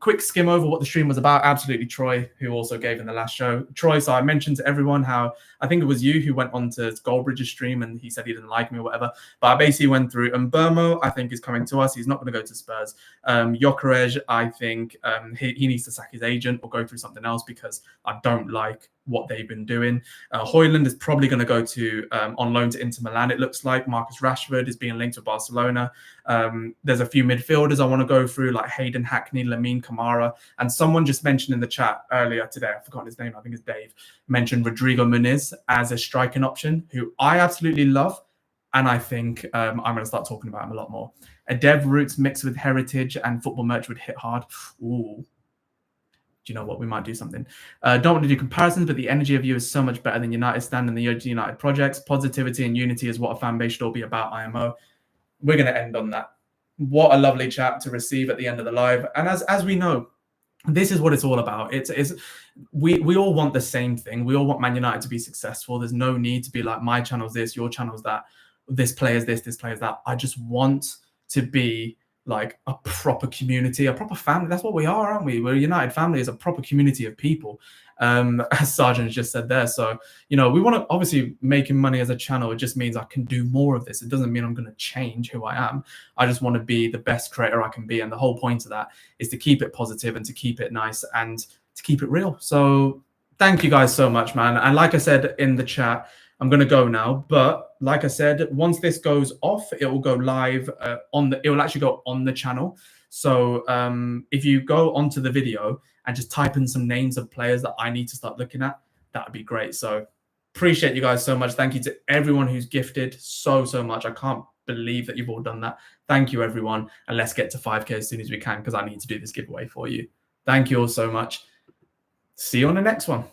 Quick skim over what the stream was about. Absolutely, Troy, who also gave in the last show. Troy, so I mentioned to everyone how I think it was you who went on to Goldbridge's stream and he said he didn't like me or whatever. But I basically went through, and Burmo, I think, is coming to us. He's not going to go to Spurs. Gyokeres, I think he needs to sack his agent or go through something else, because I don't like what they've been doing. Hojlund is probably going to go to on loan to Inter Milan, it looks like. Marcus Rashford is being linked with Barcelona. There's a few midfielders I want to go through, like Hayden Hackney, Lamine Kamara, and someone just mentioned in the chat earlier today, I've forgotten his name, I think it's Dave, mentioned Rodrigo Muniz as a striking option, who I absolutely love, and I think I'm going to start talking about him a lot more. A dev roots mixed with heritage and football merch would hit hard. Ooh. Do you know what? We might do something. Don't want to do comparisons, but the energy of you is so much better than United Stand and the United projects. Positivity and unity is what a fan base should all be about, IMO. We're going to end on that. What a lovely chat to receive at the end of the live. And as we know, this is what it's all about. We all want the same thing. We all want Man United to be successful. There's no need to be like, my channel's this, your channel's that, this player's this player's that. I just want to be like a proper community, a proper family. That's what we are, aren't we? We're a United family, is a proper community of people, as Sargent just said there. So, you know, we want to, obviously, making money as a channel, it just means I can do more of this. It doesn't mean I'm going to change who I am. I just want to be the best creator I can be. And the whole point of that is to keep it positive and to keep it nice and to keep it real. So thank you guys so much, man. And like I said in the chat, I'm going to go now, but like I said, once this goes off, it will go live it will actually go on the channel. So if you go onto the video and just type in some names of players that I need to start looking at, that would be great. So appreciate you guys so much. Thank you to everyone who's gifted so much. I can't believe that you've all done that. Thank you, everyone. And let's get to 5K as soon as we can, because I need to do this giveaway for you. Thank you all so much. See you on the next one.